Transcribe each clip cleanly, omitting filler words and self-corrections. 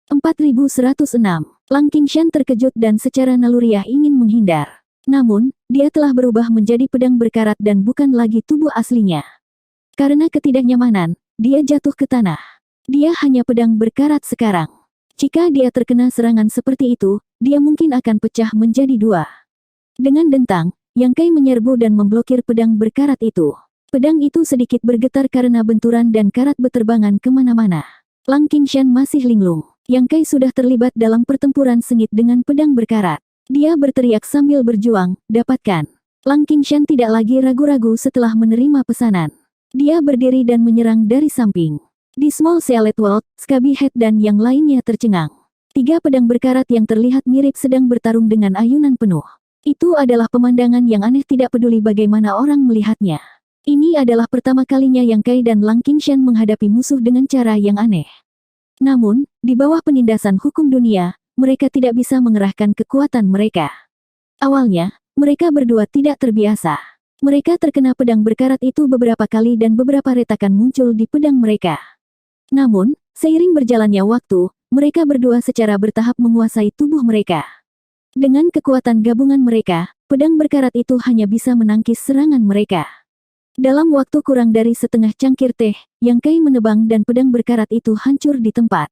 4106. Lang Qingshan terkejut dan secara naluriah ingin menghindar. Namun, dia telah berubah menjadi pedang berkarat dan bukan lagi tubuh aslinya. Karena ketidaknyamanan, dia jatuh ke tanah. Dia hanya pedang berkarat sekarang. Jika dia terkena serangan seperti itu, dia mungkin akan pecah menjadi dua. Dengan dentang, Yang Kai menyerbu dan memblokir pedang berkarat itu. Pedang itu sedikit bergetar karena benturan dan karat beterbangan kemana-mana. Lang Qingshan masih linglung. Yang Kai sudah terlibat dalam pertempuran sengit dengan pedang berkarat. Dia berteriak sambil berjuang, dapatkan. Lang Qingshan tidak lagi ragu-ragu setelah menerima pesanan. Dia berdiri dan menyerang dari samping. Di Small Sealet World, Scabby Head dan yang lainnya tercengang. 3 pedang berkarat yang terlihat mirip sedang bertarung dengan ayunan penuh. Itu adalah pemandangan yang aneh, tidak peduli bagaimana orang melihatnya. Ini adalah pertama kalinya Yang Kai dan Lang Qingshan menghadapi musuh dengan cara yang aneh. Namun, di bawah penindasan hukum dunia, mereka tidak bisa mengerahkan kekuatan mereka. Awalnya, mereka berdua tidak terbiasa. Mereka terkena pedang berkarat itu beberapa kali dan beberapa retakan muncul di pedang mereka. Namun, seiring berjalannya waktu, mereka berdua secara bertahap menguasai tubuh mereka. Dengan kekuatan gabungan mereka, pedang berkarat itu hanya bisa menangkis serangan mereka. Dalam waktu kurang dari setengah cangkir teh, Yang Kai menebang dan pedang berkarat itu hancur di tempat.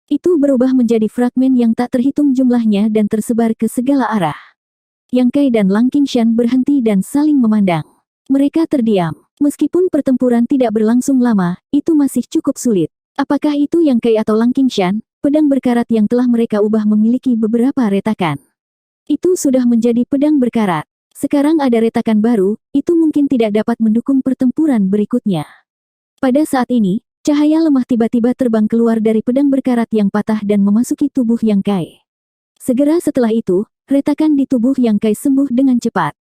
Itu berubah menjadi fragmen yang tak terhitung jumlahnya dan tersebar ke segala arah. Yang Kai dan Lang Qingshan berhenti dan saling memandang. Mereka terdiam. Meskipun pertempuran tidak berlangsung lama, itu masih cukup sulit. Apakah itu Yang Kai atau Lang Qingshan? Pedang berkarat yang telah mereka ubah memiliki beberapa retakan. Itu sudah menjadi pedang berkarat. Sekarang ada retakan baru, itu mungkin tidak dapat mendukung pertempuran berikutnya. Pada saat ini, cahaya lemah tiba-tiba terbang keluar dari pedang berkarat yang patah dan memasuki tubuh Yang Kai. Segera setelah itu, retakan di tubuh Yang Kai sembuh dengan cepat.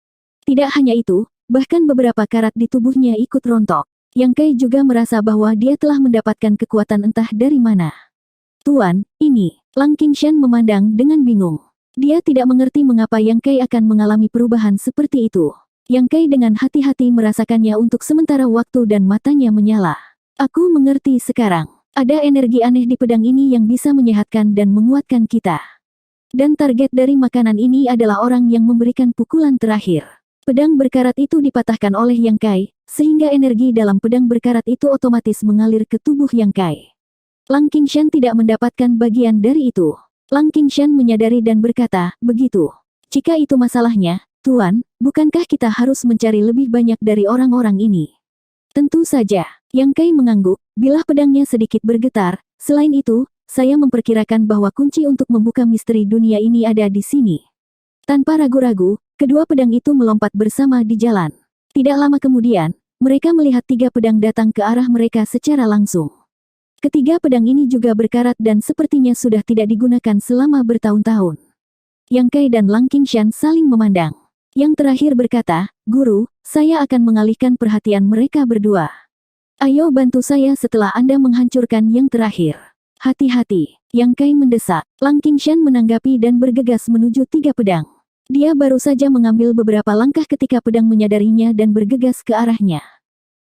Tidak hanya itu, bahkan beberapa karat di tubuhnya ikut rontok. Yang Kai juga merasa bahwa dia telah mendapatkan kekuatan entah dari mana. Tuan, ini. Lang Qingshan memandang dengan bingung. Dia tidak mengerti mengapa Yang Kai akan mengalami perubahan seperti itu. Yang Kai dengan hati-hati merasakannya untuk sementara waktu dan matanya menyala. Aku mengerti sekarang. Ada energi aneh di pedang ini yang bisa menyehatkan dan menguatkan kita. Dan target dari makanan ini adalah orang yang memberikan pukulan terakhir. Pedang berkarat itu dipatahkan oleh Yang Kai, sehingga energi dalam pedang berkarat itu otomatis mengalir ke tubuh Yang Kai. Lang Qingshan tidak mendapatkan bagian dari itu. Lang Qingshan menyadari dan berkata, begitu. Jika itu masalahnya, Tuan, bukankah kita harus mencari lebih banyak dari orang-orang ini? Tentu saja. Yang Kai mengangguk, bilah pedangnya sedikit bergetar. Selain itu, saya memperkirakan bahwa kunci untuk membuka misteri dunia ini ada di sini. Tanpa ragu-ragu, kedua pedang itu melompat bersama di jalan. Tidak lama kemudian, mereka melihat 3 pedang datang ke arah mereka secara langsung. Ketiga pedang ini juga berkarat dan sepertinya sudah tidak digunakan selama bertahun-tahun. Yang Kai dan Lang Qingshan saling memandang. Yang terakhir berkata, Guru, saya akan mengalihkan perhatian mereka berdua. Ayo bantu saya setelah Anda menghancurkan yang terakhir. Hati-hati, Yang Kai mendesak. Lang Qingshan menanggapi dan bergegas menuju 3 pedang. Dia baru saja mengambil beberapa langkah ketika pedang menyadarinya dan bergegas ke arahnya.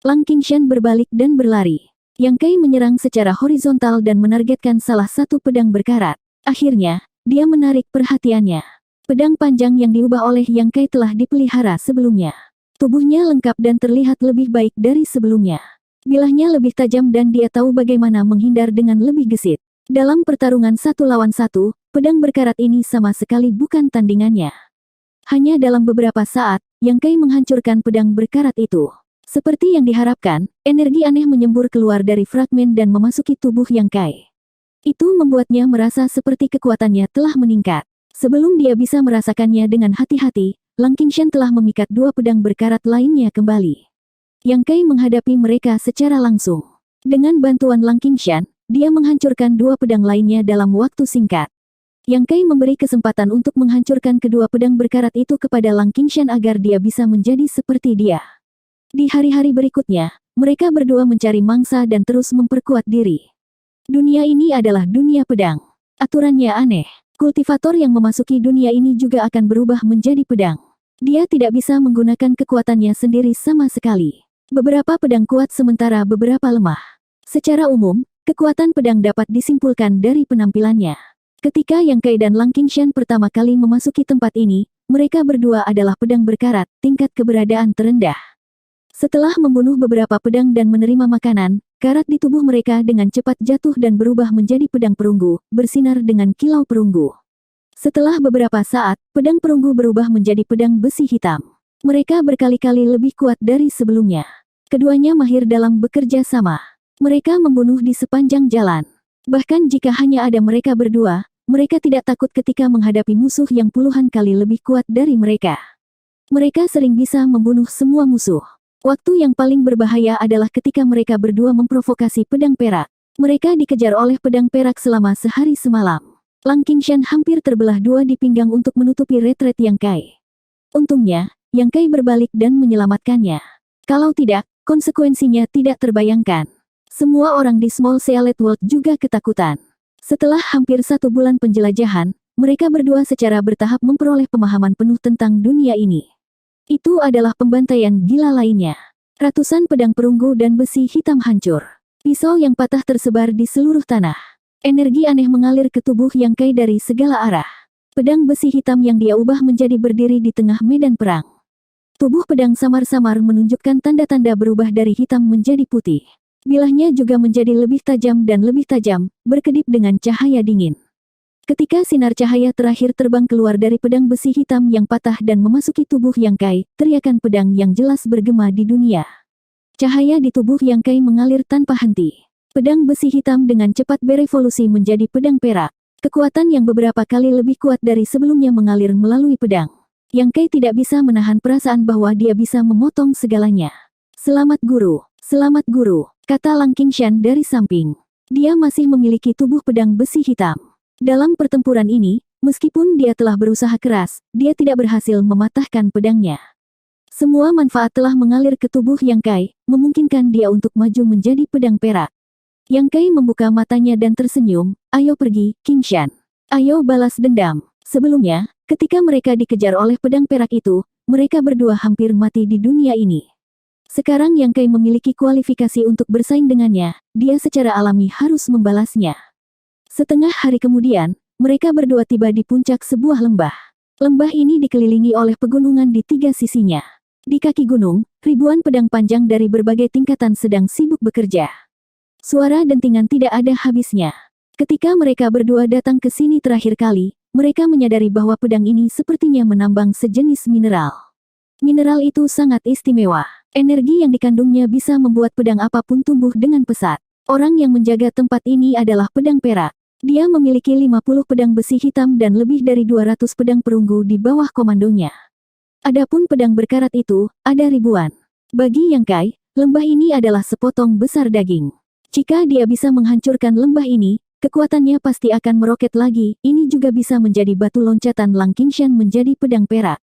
Lang Qingshan berbalik dan berlari. Yang Kai menyerang secara horizontal dan menargetkan salah satu pedang berkarat. Akhirnya, dia menarik perhatiannya. Pedang panjang yang diubah oleh Yang Kai telah dipelihara sebelumnya. Tubuhnya lengkap dan terlihat lebih baik dari sebelumnya. Bilahnya lebih tajam dan dia tahu bagaimana menghindar dengan lebih gesit. Dalam pertarungan 1 lawan 1, pedang berkarat ini sama sekali bukan tandingannya. Hanya dalam beberapa saat, Yang Kai menghancurkan pedang berkarat itu. Seperti yang diharapkan, energi aneh menyembur keluar dari fragmen dan memasuki tubuh Yang Kai. Itu membuatnya merasa seperti kekuatannya telah meningkat. Sebelum dia bisa merasakannya dengan hati-hati, Lang Qingshan telah memikat 2 pedang berkarat lainnya kembali. Yang Kai menghadapi mereka secara langsung. Dengan bantuan Lang Qingshan, dia menghancurkan 2 pedang lainnya dalam waktu singkat. Yang Kai memberi kesempatan untuk menghancurkan kedua pedang berkarat itu kepada Lang Qingshan agar dia bisa menjadi seperti dia. Di hari-hari berikutnya, mereka berdua mencari mangsa dan terus memperkuat diri. Dunia ini adalah dunia pedang. Aturannya aneh. Kultivator yang memasuki dunia ini juga akan berubah menjadi pedang. Dia tidak bisa menggunakan kekuatannya sendiri sama sekali. Beberapa pedang kuat sementara beberapa lemah. Secara umum, Kekuatan pedang dapat disimpulkan dari penampilannya. Ketika Yang Kai dan Lang Qingshan pertama kali memasuki tempat ini, mereka berdua adalah pedang berkarat, tingkat keberadaan terendah. Setelah membunuh beberapa pedang dan menerima makanan, karat di tubuh mereka dengan cepat jatuh dan berubah menjadi pedang perunggu, bersinar dengan kilau perunggu. Setelah beberapa saat, pedang perunggu berubah menjadi pedang besi hitam. Mereka berkali-kali lebih kuat dari sebelumnya. Keduanya mahir dalam bekerja sama. Mereka membunuh di sepanjang jalan. Bahkan jika hanya ada mereka berdua, mereka tidak takut ketika menghadapi musuh yang puluhan kali lebih kuat dari mereka. Mereka sering bisa membunuh semua musuh. Waktu yang paling berbahaya adalah ketika mereka berdua memprovokasi pedang perak. Mereka dikejar oleh pedang perak selama sehari semalam. Lang Qingshan hampir terbelah dua di pinggang untuk menutupi retret Yang Kai. Untungnya, Yang Kai berbalik dan menyelamatkannya. Kalau tidak, konsekuensinya tidak terbayangkan. Semua orang di Small Sealet World juga ketakutan. Setelah hampir 1 bulan penjelajahan, mereka berdua secara bertahap memperoleh pemahaman penuh tentang dunia ini. Itu adalah pembantaian gila lainnya. Ratusan pedang perunggu dan besi hitam hancur. Pisau yang patah tersebar di seluruh tanah. Energi aneh mengalir ke tubuh Yang Kai dari segala arah. Pedang besi hitam yang dia ubah menjadi berdiri di tengah medan perang. Tubuh pedang samar-samar menunjukkan tanda-tanda berubah dari hitam menjadi putih. Bilahnya juga menjadi lebih tajam dan lebih tajam, berkedip dengan cahaya dingin. Ketika sinar cahaya terakhir terbang keluar dari pedang besi hitam yang patah dan memasuki tubuh Yang Kai, teriakan pedang yang jelas bergema di dunia. Cahaya di tubuh Yang Kai mengalir tanpa henti. Pedang besi hitam dengan cepat berevolusi menjadi pedang perak. Kekuatan yang beberapa kali lebih kuat dari sebelumnya mengalir melalui pedang. Yang Kai tidak bisa menahan perasaan bahwa dia bisa memotong segalanya. Selamat guru, kata Lang Qingshan dari samping. Dia masih memiliki tubuh pedang besi hitam. Dalam pertempuran ini, meskipun dia telah berusaha keras, dia tidak berhasil mematahkan pedangnya. Semua manfaat telah mengalir ke tubuh Yang Kai, memungkinkan dia untuk maju menjadi pedang perak. Yang Kai membuka matanya dan tersenyum, ayo pergi, Qingshan. Ayo balas dendam. Sebelumnya, ketika mereka dikejar oleh pedang perak itu, mereka berdua hampir mati di dunia ini. Sekarang Yang Kai memiliki kualifikasi untuk bersaing dengannya, dia secara alami harus membalasnya. Setengah hari kemudian, mereka berdua tiba di puncak sebuah lembah. Lembah ini dikelilingi oleh pegunungan di 3 sisinya. Di kaki gunung, ribuan pedang panjang dari berbagai tingkatan sedang sibuk bekerja. Suara dentingan tidak ada habisnya. Ketika mereka berdua datang ke sini terakhir kali, mereka menyadari bahwa pedang ini sepertinya menambang sejenis mineral. Mineral itu sangat istimewa. Energi yang dikandungnya bisa membuat pedang apapun tumbuh dengan pesat. Orang yang menjaga tempat ini adalah pedang perak. Dia memiliki 50 pedang besi hitam dan lebih dari 200 pedang perunggu di bawah komandonya. Adapun pedang berkarat itu, ada ribuan. Bagi Yang Kai, lembah ini adalah sepotong besar daging. Jika dia bisa menghancurkan lembah ini, kekuatannya pasti akan meroket lagi. Ini juga bisa menjadi batu loncatan Lang Qingshan menjadi pedang perak.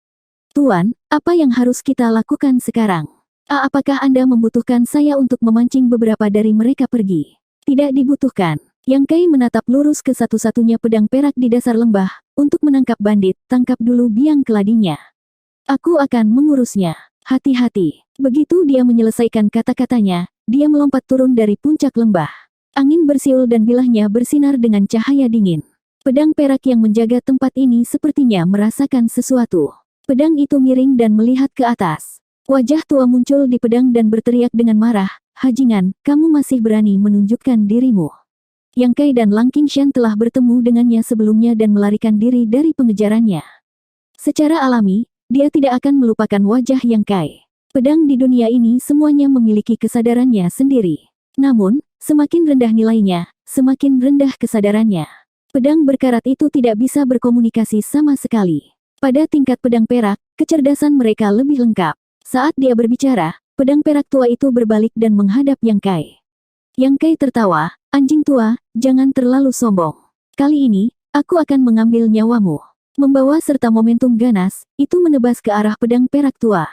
Tuan, apa yang harus kita lakukan sekarang? Apakah Anda membutuhkan saya untuk memancing beberapa dari mereka pergi? Tidak dibutuhkan. Yang Kai menatap lurus ke satu-satunya pedang perak di dasar lembah. Untuk menangkap bandit, tangkap dulu biang keladinya. Aku akan mengurusnya. Hati-hati. Begitu dia menyelesaikan kata-katanya, dia melompat turun dari puncak lembah. Angin bersiul dan bilahnya bersinar dengan cahaya dingin. Pedang perak yang menjaga tempat ini sepertinya merasakan sesuatu. Pedang itu miring dan melihat ke atas. Wajah tua muncul di pedang dan berteriak dengan marah, "Hajingan, kamu masih berani menunjukkan dirimu." Yang Kai dan Lang Qingshan telah bertemu dengannya sebelumnya dan melarikan diri dari pengejarannya. Secara alami, dia tidak akan melupakan wajah Yang Kai. Pedang di dunia ini semuanya memiliki kesadarannya sendiri. Namun, semakin rendah nilainya, semakin rendah kesadarannya. Pedang berkarat itu tidak bisa berkomunikasi sama sekali. Pada tingkat pedang perak, kecerdasan mereka lebih lengkap. Saat dia berbicara, pedang perak tua itu berbalik dan menghadap Yang Kai. Yang Kai tertawa, "Anjing tua, jangan terlalu sombong. Kali ini, aku akan mengambil nyawamu." Membawa serta momentum ganas, itu menebas ke arah pedang perak tua.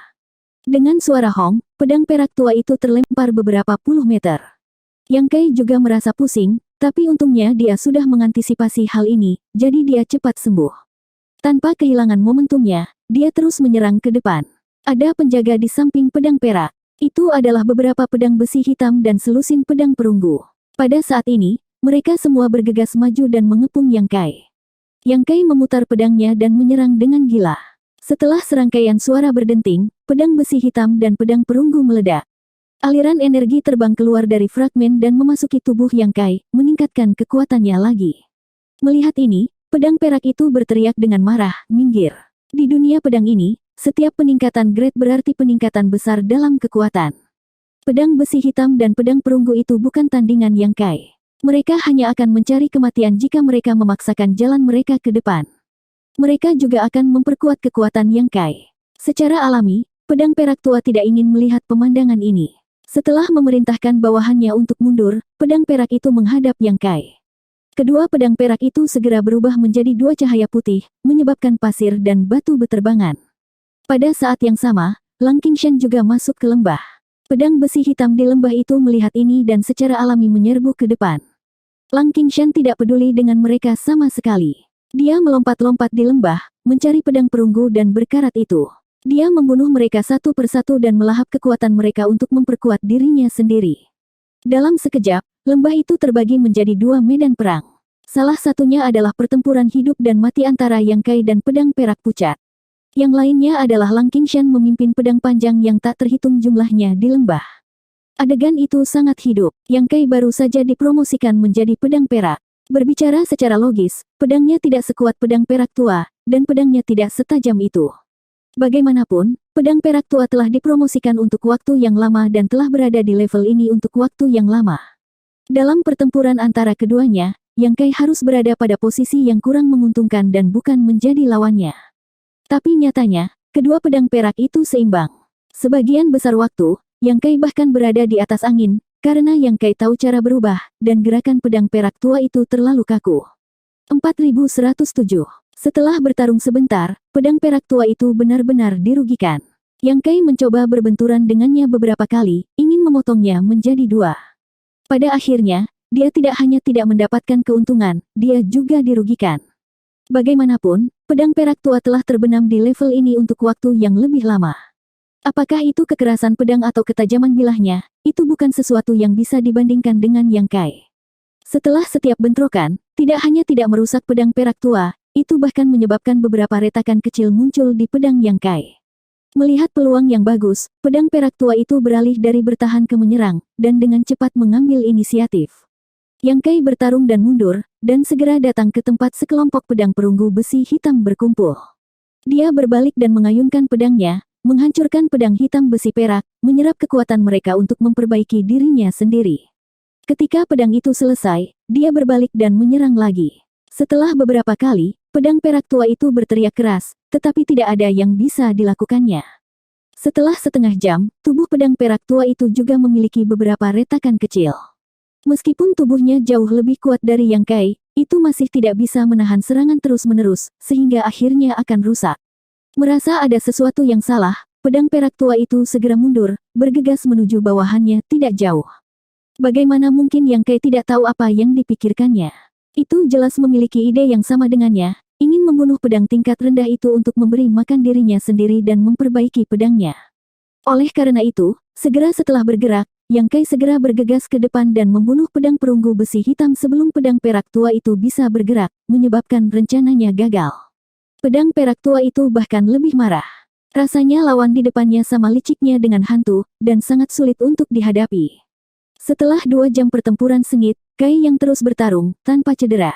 Dengan suara hong, pedang perak tua itu terlempar beberapa puluh meter. Yang Kai juga merasa pusing, tapi untungnya dia sudah mengantisipasi hal ini, jadi dia cepat sembuh. Tanpa kehilangan momentumnya, dia terus menyerang ke depan. Ada penjaga di samping pedang perak. Itu adalah beberapa pedang besi hitam dan selusin pedang perunggu. Pada saat ini, mereka semua bergegas maju dan mengepung Yang Kai. Yang Kai memutar pedangnya dan menyerang dengan gila. Setelah serangkaian suara berdenting, pedang besi hitam dan pedang perunggu meledak. Aliran energi terbang keluar dari fragmen dan memasuki tubuh Yang Kai, meningkatkan kekuatannya lagi. Melihat ini, pedang perak itu berteriak dengan marah, "Minggir." Di dunia pedang ini, setiap peningkatan grade berarti peningkatan besar dalam kekuatan. Pedang besi hitam dan pedang perunggu itu bukan tandingan Yang Kai. Mereka hanya akan mencari kematian jika mereka memaksakan jalan mereka ke depan. Mereka juga akan memperkuat kekuatan Yang Kai. Secara alami, pedang perak tua tidak ingin melihat pemandangan ini. Setelah memerintahkan bawahannya untuk mundur, pedang perak itu menghadap Yang Kai. Kedua pedang perak itu segera berubah menjadi dua cahaya putih, menyebabkan pasir dan batu beterbangan. Pada saat yang sama, Lang Qingshan juga masuk ke lembah. Pedang besi hitam di lembah itu melihat ini dan secara alami menyerbu ke depan. Lang Qingshan tidak peduli dengan mereka sama sekali. Dia melompat-lompat di lembah, mencari pedang perunggu dan berkarat itu. Dia membunuh mereka satu persatu dan melahap kekuatan mereka untuk memperkuat dirinya sendiri. Dalam sekejap, lembah itu terbagi menjadi dua medan perang. Salah satunya adalah pertempuran hidup dan mati antara Yang Kai dan pedang perak pucat. Yang lainnya adalah Lang Qingshan memimpin pedang panjang yang tak terhitung jumlahnya di lembah. Adegan itu sangat hidup. Yang Kai baru saja dipromosikan menjadi pedang perak. Berbicara secara logis, pedangnya tidak sekuat pedang perak tua, dan pedangnya tidak setajam itu. Bagaimanapun, pedang perak tua telah dipromosikan untuk waktu yang lama dan telah berada di level ini untuk waktu yang lama. Dalam pertempuran antara keduanya, Yang Kai harus berada pada posisi yang kurang menguntungkan dan bukan menjadi lawannya. Tapi nyatanya, kedua pedang perak itu seimbang. Sebagian besar waktu, Yang Kai bahkan berada di atas angin, karena Yang Kai tahu cara berubah, dan gerakan pedang perak tua itu terlalu kaku. 4107. Setelah bertarung sebentar, pedang perak tua itu benar-benar dirugikan. Yang Kai mencoba berbenturan dengannya beberapa kali, ingin memotongnya menjadi dua. Pada akhirnya, dia tidak hanya tidak mendapatkan keuntungan, dia juga dirugikan. Bagaimanapun, pedang perak tua telah terbenam di level ini untuk waktu yang lebih lama. Apakah itu kekerasan pedang atau ketajaman bilahnya, itu bukan sesuatu yang bisa dibandingkan dengan Yang Kai. Setelah setiap bentrokan, tidak hanya tidak merusak pedang perak tua, itu bahkan menyebabkan beberapa retakan kecil muncul di pedang Yang Kai. Melihat peluang yang bagus, pedang perak tua itu beralih dari bertahan ke menyerang, dan dengan cepat mengambil inisiatif. Yang Kai bertarung dan mundur, dan segera datang ke tempat sekelompok pedang perunggu besi hitam berkumpul. Dia berbalik dan mengayunkan pedangnya, menghancurkan pedang hitam besi perak, menyerap kekuatan mereka untuk memperbaiki dirinya sendiri. Ketika pedang itu selesai, dia berbalik dan menyerang lagi. Setelah beberapa kali, pedang perak tua itu berteriak keras, tetapi tidak ada yang bisa dilakukannya. Setelah setengah jam, tubuh pedang perak tua itu juga memiliki beberapa retakan kecil. Meskipun tubuhnya jauh lebih kuat dari Yang Kai, itu masih tidak bisa menahan serangan terus-menerus, sehingga akhirnya akan rusak. Merasa ada sesuatu yang salah, pedang perak tua itu segera mundur, bergegas menuju bawahannya tidak jauh. Bagaimana mungkin Yang Kai tidak tahu apa yang dipikirkannya? Itu jelas memiliki ide yang sama dengannya, ingin membunuh pedang tingkat rendah itu untuk memberi makan dirinya sendiri dan memperbaiki pedangnya. Oleh karena itu, segera setelah bergerak, Yang Kai segera bergegas ke depan dan membunuh pedang perunggu besi hitam sebelum pedang perak tua itu bisa bergerak, menyebabkan rencananya gagal. Pedang perak tua itu bahkan lebih marah. Rasanya lawan di depannya sama liciknya dengan hantu, dan sangat sulit untuk dihadapi. Setelah 2 jam pertempuran sengit, Kai yang terus bertarung, tanpa cedera.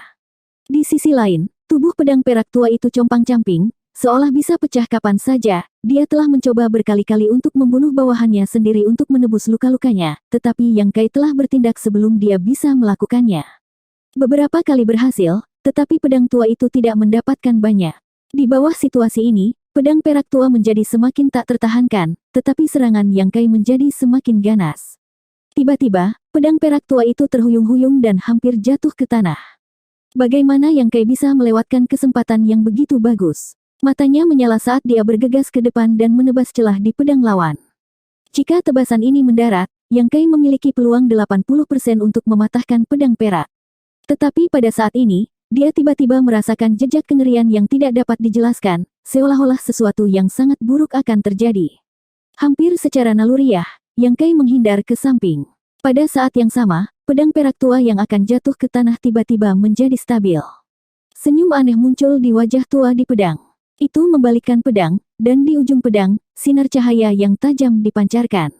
Di sisi lain, tubuh pedang perak tua itu compang-camping, seolah bisa pecah kapan saja. Dia telah mencoba berkali-kali untuk membunuh bawahannya sendiri untuk menebus luka-lukanya, tetapi Yang Kai telah bertindak sebelum dia bisa melakukannya. Beberapa kali berhasil, tetapi pedang tua itu tidak mendapatkan banyak. Di bawah situasi ini, pedang perak tua menjadi semakin tak tertahankan, tetapi serangan Yang Kai menjadi semakin ganas. Tiba-tiba, pedang perak tua itu terhuyung-huyung dan hampir jatuh ke tanah. Bagaimana Yang Kai bisa melewatkan kesempatan yang begitu bagus? Matanya menyala saat dia bergegas ke depan dan menebas celah di pedang lawan. Jika tebasan ini mendarat, Yang Kai memiliki peluang 80% untuk mematahkan pedang perak. Tetapi pada saat ini, dia tiba-tiba merasakan jejak kengerian yang tidak dapat dijelaskan, seolah-olah sesuatu yang sangat buruk akan terjadi. Hampir secara naluriah, Yang Kai menghindar ke samping. Pada saat yang sama, pedang perak tua yang akan jatuh ke tanah tiba-tiba menjadi stabil. Senyum aneh muncul di wajah tua di pedang. Itu membalikkan pedang, dan di ujung pedang, sinar cahaya yang tajam dipancarkan.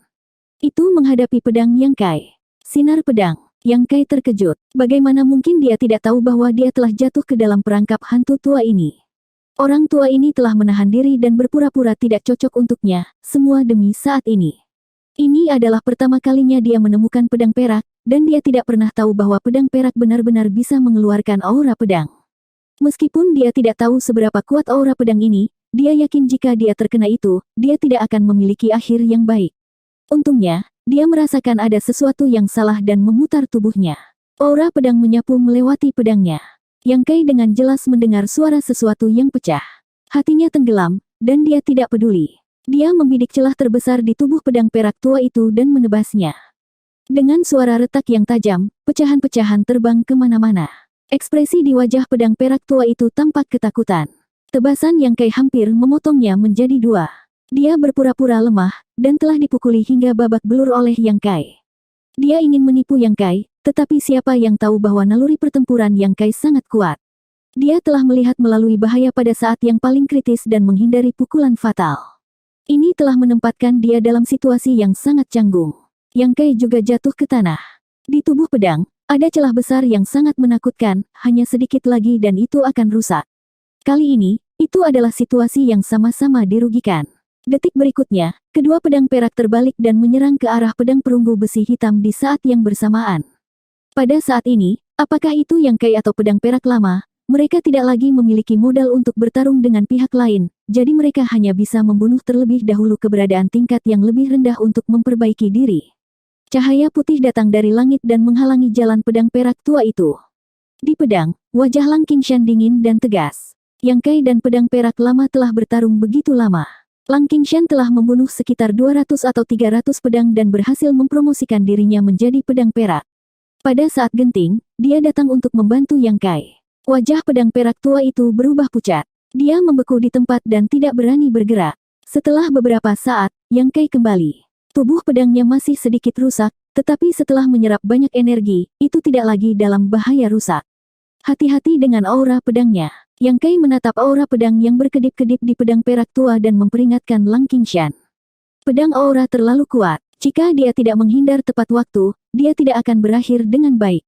Itu menghadapi pedang Yang Kai. Sinar pedang. Yang Kai terkejut. Bagaimana mungkin dia tidak tahu bahwa dia telah jatuh ke dalam perangkap hantu tua ini. Orang tua ini telah menahan diri dan berpura-pura tidak cocok untuknya, semua demi saat ini. Ini adalah pertama kalinya dia menemukan pedang perak, dan dia tidak pernah tahu bahwa pedang perak benar-benar bisa mengeluarkan aura pedang. Meskipun dia tidak tahu seberapa kuat aura pedang ini, dia yakin jika dia terkena itu, dia tidak akan memiliki akhir yang baik. Untungnya, dia merasakan ada sesuatu yang salah dan memutar tubuhnya. Aura pedang menyapu melewati pedangnya. Yang Kai dengan jelas mendengar suara sesuatu yang pecah. Hatinya tenggelam, dan dia tidak peduli. Dia membidik celah terbesar di tubuh pedang perak tua itu dan menebasnya. Dengan suara retak yang tajam, pecahan-pecahan terbang kemana-mana. Ekspresi di wajah pedang perak tua itu tampak ketakutan. Tebasan Yang Kai hampir memotongnya menjadi dua. Dia berpura-pura lemah, dan telah dipukuli hingga babak belur oleh Yang Kai. Dia ingin menipu Yang Kai, tetapi siapa yang tahu bahwa naluri pertempuran Yang Kai sangat kuat. Dia telah melihat melalui bahaya pada saat yang paling kritis dan menghindari pukulan fatal. Ini telah menempatkan dia dalam situasi yang sangat canggung. Yang Kai juga jatuh ke tanah. Di tubuh pedang, ada celah besar yang sangat menakutkan, hanya sedikit lagi dan itu akan rusak. Kali ini, itu adalah situasi yang sama-sama dirugikan. Detik berikutnya, kedua pedang perak terbalik dan menyerang ke arah pedang perunggu besi hitam di saat yang bersamaan. Pada saat ini, apakah itu Yang Kai atau pedang perak lama, mereka tidak lagi memiliki modal untuk bertarung dengan pihak lain, jadi mereka hanya bisa membunuh terlebih dahulu keberadaan tingkat yang lebih rendah untuk memperbaiki diri. Cahaya putih datang dari langit dan menghalangi jalan pedang perak tua itu. Di pedang, wajah Lang Qingshan dingin dan tegas. Yang Kai dan pedang perak lama telah bertarung begitu lama. Lang Qingshan telah membunuh sekitar 200 atau 300 pedang dan berhasil mempromosikan dirinya menjadi pedang perak. Pada saat genting, dia datang untuk membantu Yang Kai. Wajah pedang perak tua itu berubah pucat. Dia membeku di tempat dan tidak berani bergerak. Setelah beberapa saat, Yang Kai kembali. Tubuh pedangnya masih sedikit rusak, tetapi setelah menyerap banyak energi, itu tidak lagi dalam bahaya rusak. Hati-hati dengan aura pedangnya. Yang Kai menatap aura pedang yang berkedip-kedip di pedang perak tua dan memperingatkan Lang Qingshan. Pedang aura terlalu kuat. Jika dia tidak menghindar tepat waktu, dia tidak akan berakhir dengan baik.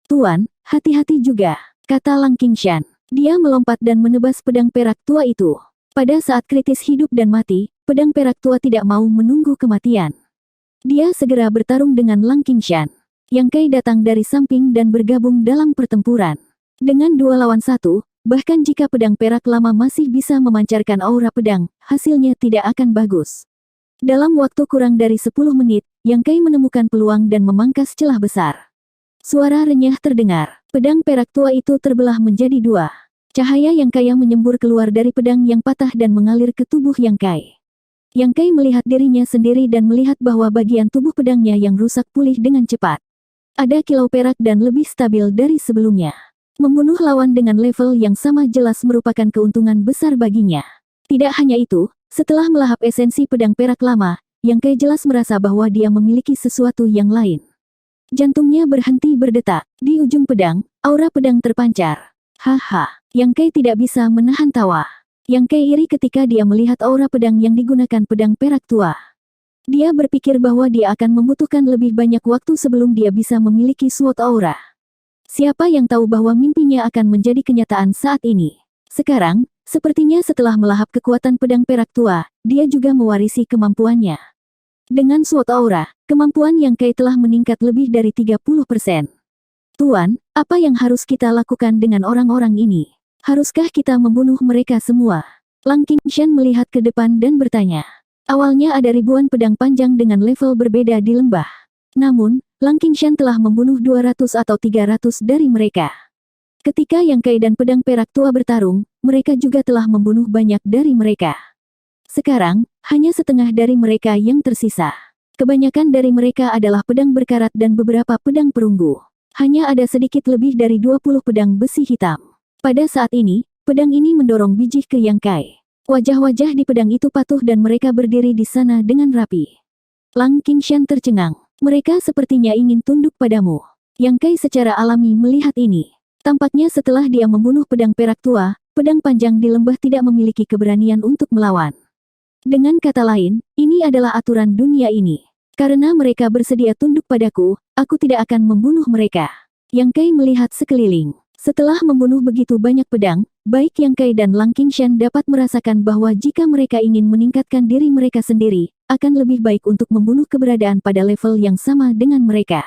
Tuan, hati-hati juga, kata Lang Qingshan. Dia melompat dan menebas pedang perak tua itu. Pada saat kritis hidup dan mati, pedang perak tua tidak mau menunggu kematian. Dia segera bertarung dengan Lang Qingshan. Yang Kai datang dari samping dan bergabung dalam pertempuran. Dengan 2 lawan 1, bahkan jika pedang perak lama masih bisa memancarkan aura pedang, hasilnya tidak akan bagus. Dalam waktu kurang dari 10 menit, Yang Kai menemukan peluang dan memangkas celah besar. Suara renyah terdengar. Pedang perak tua itu terbelah menjadi 2. Cahaya yang kaya menyembur keluar dari pedang yang patah dan mengalir ke tubuh Yang Kai. Yang Kai melihat dirinya sendiri dan melihat bahwa bagian tubuh pedangnya yang rusak pulih dengan cepat. Ada kilau perak dan lebih stabil dari sebelumnya. Membunuh lawan dengan level yang sama jelas merupakan keuntungan besar baginya. Tidak hanya itu, setelah melahap esensi pedang perak lama, Yang Kai jelas merasa bahwa dia memiliki sesuatu yang lain. Jantungnya berhenti berdetak. Di ujung pedang, aura pedang terpancar. Haha. Yang Kai tidak bisa menahan tawa. Yang Kai iri ketika dia melihat aura pedang yang digunakan pedang perak tua. Dia berpikir bahwa dia akan membutuhkan lebih banyak waktu sebelum dia bisa memiliki SWOT aura. Siapa yang tahu bahwa mimpinya akan menjadi kenyataan saat ini. Sekarang, sepertinya setelah melahap kekuatan pedang perak tua, dia juga mewarisi kemampuannya. Dengan SWOT aura, kemampuan Yang Kai telah meningkat lebih dari 30%. Tuan, apa yang harus kita lakukan dengan orang-orang ini? Haruskah kita membunuh mereka semua? Lang Qingshan melihat ke depan dan bertanya. Awalnya ada ribuan pedang panjang dengan level berbeda di lembah. Namun, Lang Qingshan telah membunuh 200 atau 300 dari mereka. Ketika Yang Kai dan pedang perak tua bertarung, mereka juga telah membunuh banyak dari mereka. Sekarang, hanya setengah dari mereka yang tersisa. Kebanyakan dari mereka adalah pedang berkarat dan beberapa pedang perunggu. Hanya ada sedikit lebih dari 20 pedang besi hitam. Pada saat ini, pedang ini mendorong biji ke Yang Kai. Wajah-wajah di pedang itu patuh dan mereka berdiri di sana dengan rapi. Lang Qingshan tercengang. Mereka sepertinya ingin tunduk padamu. Yang Kai secara alami melihat ini. Tampaknya setelah dia membunuh pedang perak tua, pedang panjang di lembah tidak memiliki keberanian untuk melawan. Dengan kata lain, ini adalah aturan dunia ini. Karena mereka bersedia tunduk padaku, aku tidak akan membunuh mereka. Yang Kai melihat sekeliling. Setelah membunuh begitu banyak pedang, baik Yang Kai dan Lang Qingshan dapat merasakan bahwa jika mereka ingin meningkatkan diri mereka sendiri, akan lebih baik untuk membunuh keberadaan pada level yang sama dengan mereka.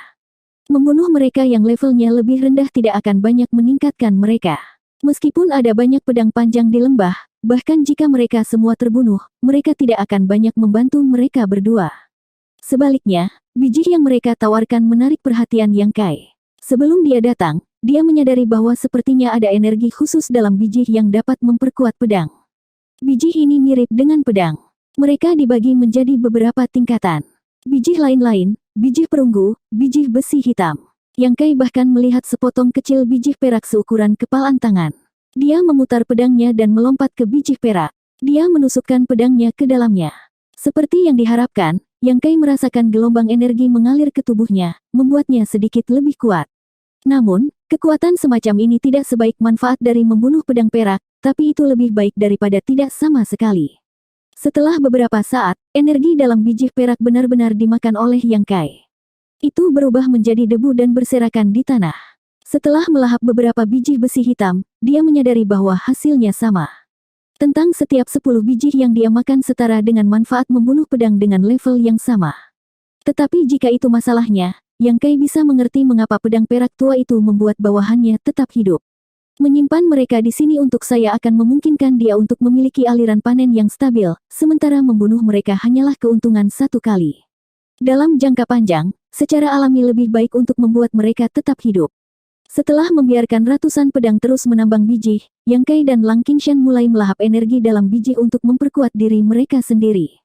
Membunuh mereka yang levelnya lebih rendah tidak akan banyak meningkatkan mereka. Meskipun ada banyak pedang panjang di lembah, bahkan jika mereka semua terbunuh, mereka tidak akan banyak membantu mereka berdua. Sebaliknya, biji yang mereka tawarkan menarik perhatian Yang Kai. Sebelum dia datang, dia menyadari bahwa sepertinya ada energi khusus dalam biji yang dapat memperkuat pedang. Biji ini mirip dengan pedang. Mereka dibagi menjadi beberapa tingkatan. Biji lain-lain, biji perunggu, biji besi hitam. Yang Kai bahkan melihat sepotong kecil biji perak seukuran kepalan tangan. Dia memutar pedangnya dan melompat ke biji perak. Dia menusukkan pedangnya ke dalamnya. Seperti yang diharapkan, Yang Kai merasakan gelombang energi mengalir ke tubuhnya, membuatnya sedikit lebih kuat. Namun, kekuatan semacam ini tidak sebaik manfaat dari membunuh pedang perak, tapi itu lebih baik daripada tidak sama sekali. Setelah beberapa saat, energi dalam biji perak benar-benar dimakan oleh Yang Kai. Itu berubah menjadi debu dan berserakan di tanah. Setelah melahap beberapa biji besi hitam, dia menyadari bahwa hasilnya sama. Tentang setiap 10 biji yang dia makan setara dengan manfaat membunuh pedang dengan level yang sama. Tetapi jika itu masalahnya, Yang Kai bisa mengerti mengapa pedang perak tua itu membuat bawahannya tetap hidup. Menyimpan mereka di sini untuk saya akan memungkinkan dia untuk memiliki aliran panen yang stabil, sementara membunuh mereka hanyalah keuntungan satu kali. Dalam jangka panjang, secara alami lebih baik untuk membuat mereka tetap hidup. Setelah membiarkan ratusan pedang terus menambang biji, Yang Kai dan Lang Qingshan mulai melahap energi dalam biji untuk memperkuat diri mereka sendiri.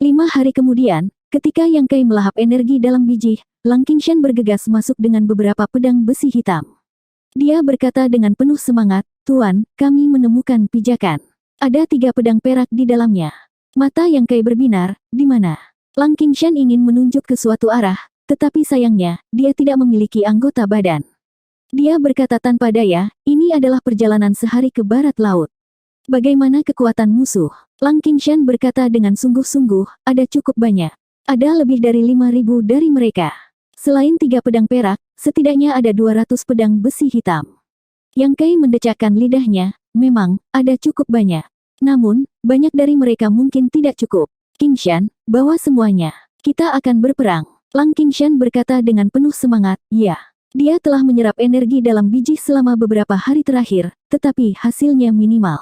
5 hari kemudian, ketika Yang Kai melahap energi dalam biji, Lang Qingshan bergegas masuk dengan beberapa pedang besi hitam. Dia berkata dengan penuh semangat, "Tuan, kami menemukan pijakan. Ada 3 pedang perak di dalamnya." Mata Yang Kai berbinar, "Di mana?" Lang Qingshan ingin menunjuk ke suatu arah, tetapi sayangnya, dia tidak memiliki anggota badan. Dia berkata tanpa daya, "Ini adalah perjalanan sehari ke barat laut. Bagaimana kekuatan musuh?" Lang Qingshan berkata dengan sungguh-sungguh, "Ada cukup banyak. Ada lebih dari 5.000 dari mereka. Selain 3 pedang perak, setidaknya ada 200 pedang besi hitam." Yang Kai mendecakkan lidahnya, "Memang, ada cukup banyak. Namun, banyak dari mereka mungkin tidak cukup. Qingshan, bawa semuanya. Kita akan berperang." Lang Qingshan berkata dengan penuh semangat, "Ya." Dia telah menyerap energi dalam biji selama beberapa hari terakhir, tetapi hasilnya minimal.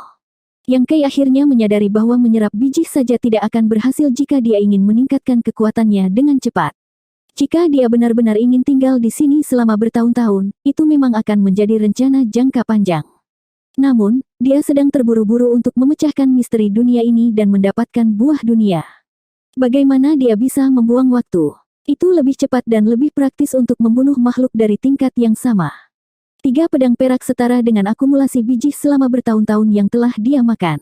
Yang Kai akhirnya menyadari bahwa menyerap biji saja tidak akan berhasil jika dia ingin meningkatkan kekuatannya dengan cepat. Jika dia benar-benar ingin tinggal di sini selama bertahun-tahun, itu memang akan menjadi rencana jangka panjang. Namun, dia sedang terburu-buru untuk memecahkan misteri dunia ini dan mendapatkan buah dunia. Bagaimana dia bisa membuang waktu? Itu lebih cepat dan lebih praktis untuk membunuh makhluk dari tingkat yang sama. 3 pedang perak setara dengan akumulasi biji selama bertahun-tahun yang telah dia makan.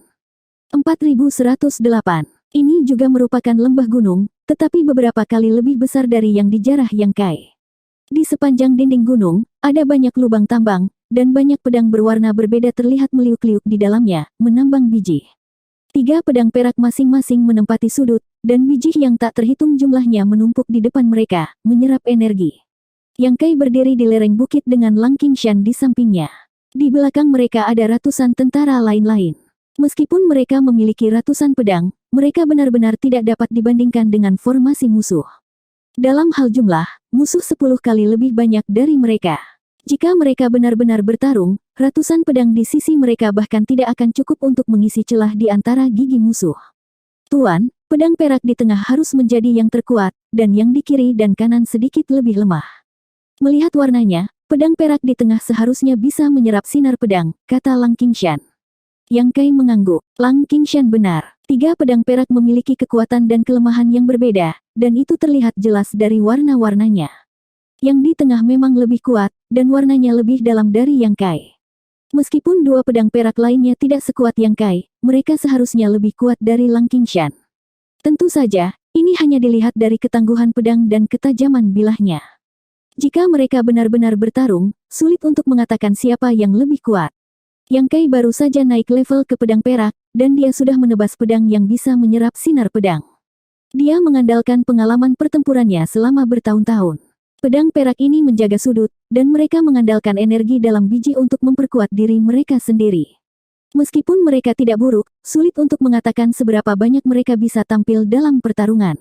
4108. Ini juga merupakan lembah gunung, tetapi beberapa kali lebih besar dari yang dijarah Yang Kai. Di sepanjang dinding gunung, ada banyak lubang tambang, dan banyak pedang berwarna berbeda terlihat meliuk-liuk di dalamnya, menambang biji. 3 pedang perak masing-masing menempati sudut, dan biji yang tak terhitung jumlahnya menumpuk di depan mereka, menyerap energi. Yang Kai berdiri di lereng bukit dengan Lang Qingshan di sampingnya. Di belakang mereka ada ratusan tentara lain-lain. Meskipun mereka memiliki ratusan pedang, mereka benar-benar tidak dapat dibandingkan dengan formasi musuh. Dalam hal jumlah, musuh 10 kali lebih banyak dari mereka. Jika mereka benar-benar bertarung, ratusan pedang di sisi mereka bahkan tidak akan cukup untuk mengisi celah di antara gigi musuh. "Tuan, pedang perak di tengah harus menjadi yang terkuat, dan yang di kiri dan kanan sedikit lebih lemah." Melihat warnanya, pedang perak di tengah seharusnya bisa menyerap sinar pedang, kata Lang Qingshan. Yang Kai mengangguk. Lang Qingshan benar. 3 pedang perak memiliki kekuatan dan kelemahan yang berbeda, dan itu terlihat jelas dari warna-warnanya. Yang di tengah memang lebih kuat, dan warnanya lebih dalam dari Yang Kai. Meskipun 2 pedang perak lainnya tidak sekuat Yang Kai, mereka seharusnya lebih kuat dari Lang Qingshan. Tentu saja, Ini hanya dilihat dari ketangguhan pedang dan ketajaman bilahnya. Jika mereka benar-benar bertarung, sulit untuk mengatakan siapa yang lebih kuat. Yang Kai baru saja naik level ke pedang perak, dan dia sudah menebas pedang yang bisa menyerap sinar pedang. Dia mengandalkan pengalaman pertempurannya selama bertahun-tahun. Pedang perak ini menjaga sudut, dan mereka mengandalkan energi dalam biji untuk memperkuat diri mereka sendiri. Meskipun mereka tidak buruk, sulit untuk mengatakan seberapa banyak mereka bisa tampil dalam pertarungan.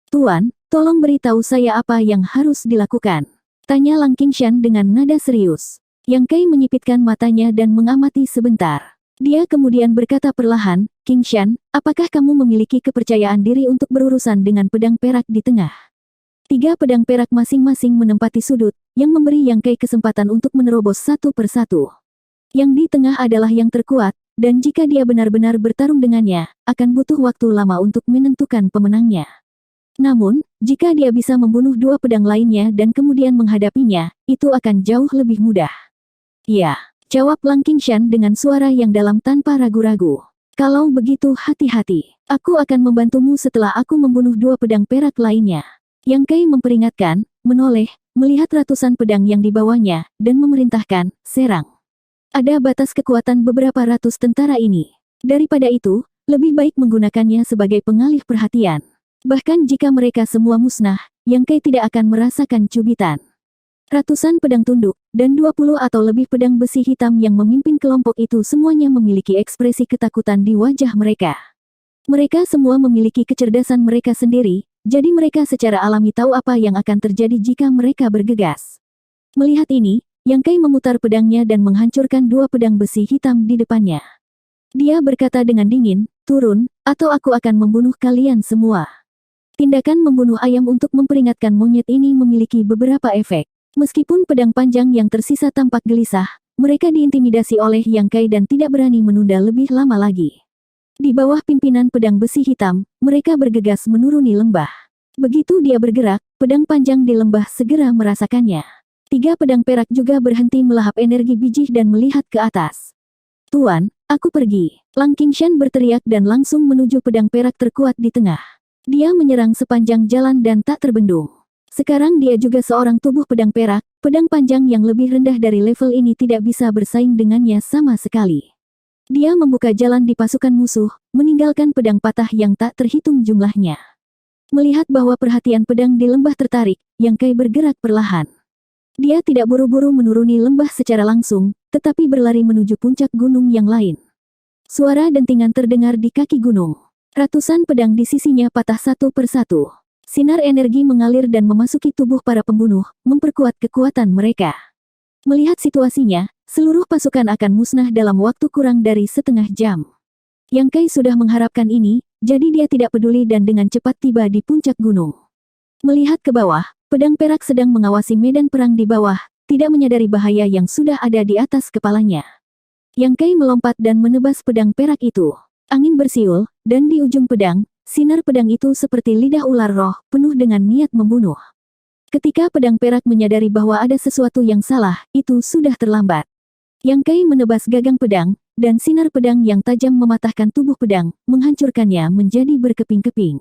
Tuan, tolong beritahu saya apa yang harus dilakukan. Tanya Lang Qingshan dengan nada serius. Yang Kai menyipitkan matanya dan mengamati sebentar. Dia kemudian berkata perlahan, Qingshan, apakah kamu memiliki kepercayaan diri untuk berurusan dengan pedang perak di tengah? 3 pedang perak masing-masing menempati sudut, yang memberi Yang Kai kesempatan untuk menerobos satu persatu. Yang di tengah adalah yang terkuat, dan jika dia benar-benar bertarung dengannya, akan butuh waktu lama untuk menentukan pemenangnya. Namun, jika dia bisa membunuh 2 pedang lainnya dan kemudian menghadapinya, itu akan jauh lebih mudah. Ya, jawab Lang Qingshan dengan suara yang dalam tanpa ragu-ragu. Kalau begitu hati-hati, aku akan membantumu setelah aku membunuh 2 pedang perak lainnya. Yang Kai memperingatkan, menoleh, melihat ratusan pedang yang dibawanya, dan memerintahkan, serang. Ada batas kekuatan beberapa ratus tentara ini. Daripada itu, lebih baik menggunakannya sebagai pengalih perhatian. Bahkan jika mereka semua musnah, Yang Kai tidak akan merasakan cubitan. Ratusan pedang tunduk, dan 20 atau lebih pedang besi hitam yang memimpin kelompok itu semuanya memiliki ekspresi ketakutan di wajah mereka. Mereka semua memiliki kecerdasan mereka sendiri, jadi mereka secara alami tahu apa yang akan terjadi jika mereka bergegas. Melihat ini, Yang Kai memutar pedangnya dan menghancurkan 2 pedang besi hitam di depannya. Dia berkata dengan dingin, turun, atau aku akan membunuh kalian semua. Tindakan membunuh ayam untuk memperingatkan monyet ini memiliki beberapa efek. Meskipun pedang panjang yang tersisa tampak gelisah, mereka diintimidasi oleh Yang Kai dan tidak berani menunda lebih lama lagi. Di bawah pimpinan pedang besi hitam, mereka bergegas menuruni lembah. Begitu dia bergerak, pedang panjang di lembah segera merasakannya. 3 pedang perak juga berhenti melahap energi biji dan melihat ke atas. Tuan, aku pergi. Lang Qingshan berteriak dan langsung menuju pedang perak terkuat di tengah. Dia menyerang sepanjang jalan dan tak terbendung. Sekarang dia juga seorang tubuh pedang perak, pedang panjang yang lebih rendah dari level ini tidak bisa bersaing dengannya sama sekali. Dia membuka jalan di pasukan musuh, meninggalkan pedang patah yang tak terhitung jumlahnya. Melihat bahwa perhatian pedang di lembah tertarik, Yang Kai bergerak perlahan. Dia tidak buru-buru menuruni lembah secara langsung, tetapi berlari menuju puncak gunung yang lain. Suara dentingan terdengar di kaki gunung. Ratusan pedang di sisinya patah satu persatu. Sinar energi mengalir dan memasuki tubuh para pembunuh, memperkuat kekuatan mereka. Melihat situasinya, seluruh pasukan akan musnah dalam waktu kurang dari setengah jam. Yang Kai sudah mengharapkan ini, jadi dia tidak peduli dan dengan cepat tiba di puncak gunung. Melihat ke bawah, pedang perak sedang mengawasi medan perang di bawah, tidak menyadari bahaya yang sudah ada di atas kepalanya. Yang Kai melompat dan menebas pedang perak itu. Angin bersiul, dan di ujung pedang, sinar pedang itu seperti lidah ular roh, penuh dengan niat membunuh. Ketika pedang perak menyadari bahwa ada sesuatu yang salah, itu sudah terlambat. Yang Kai menebas gagang pedang, dan sinar pedang yang tajam mematahkan tubuh pedang, menghancurkannya menjadi berkeping-keping.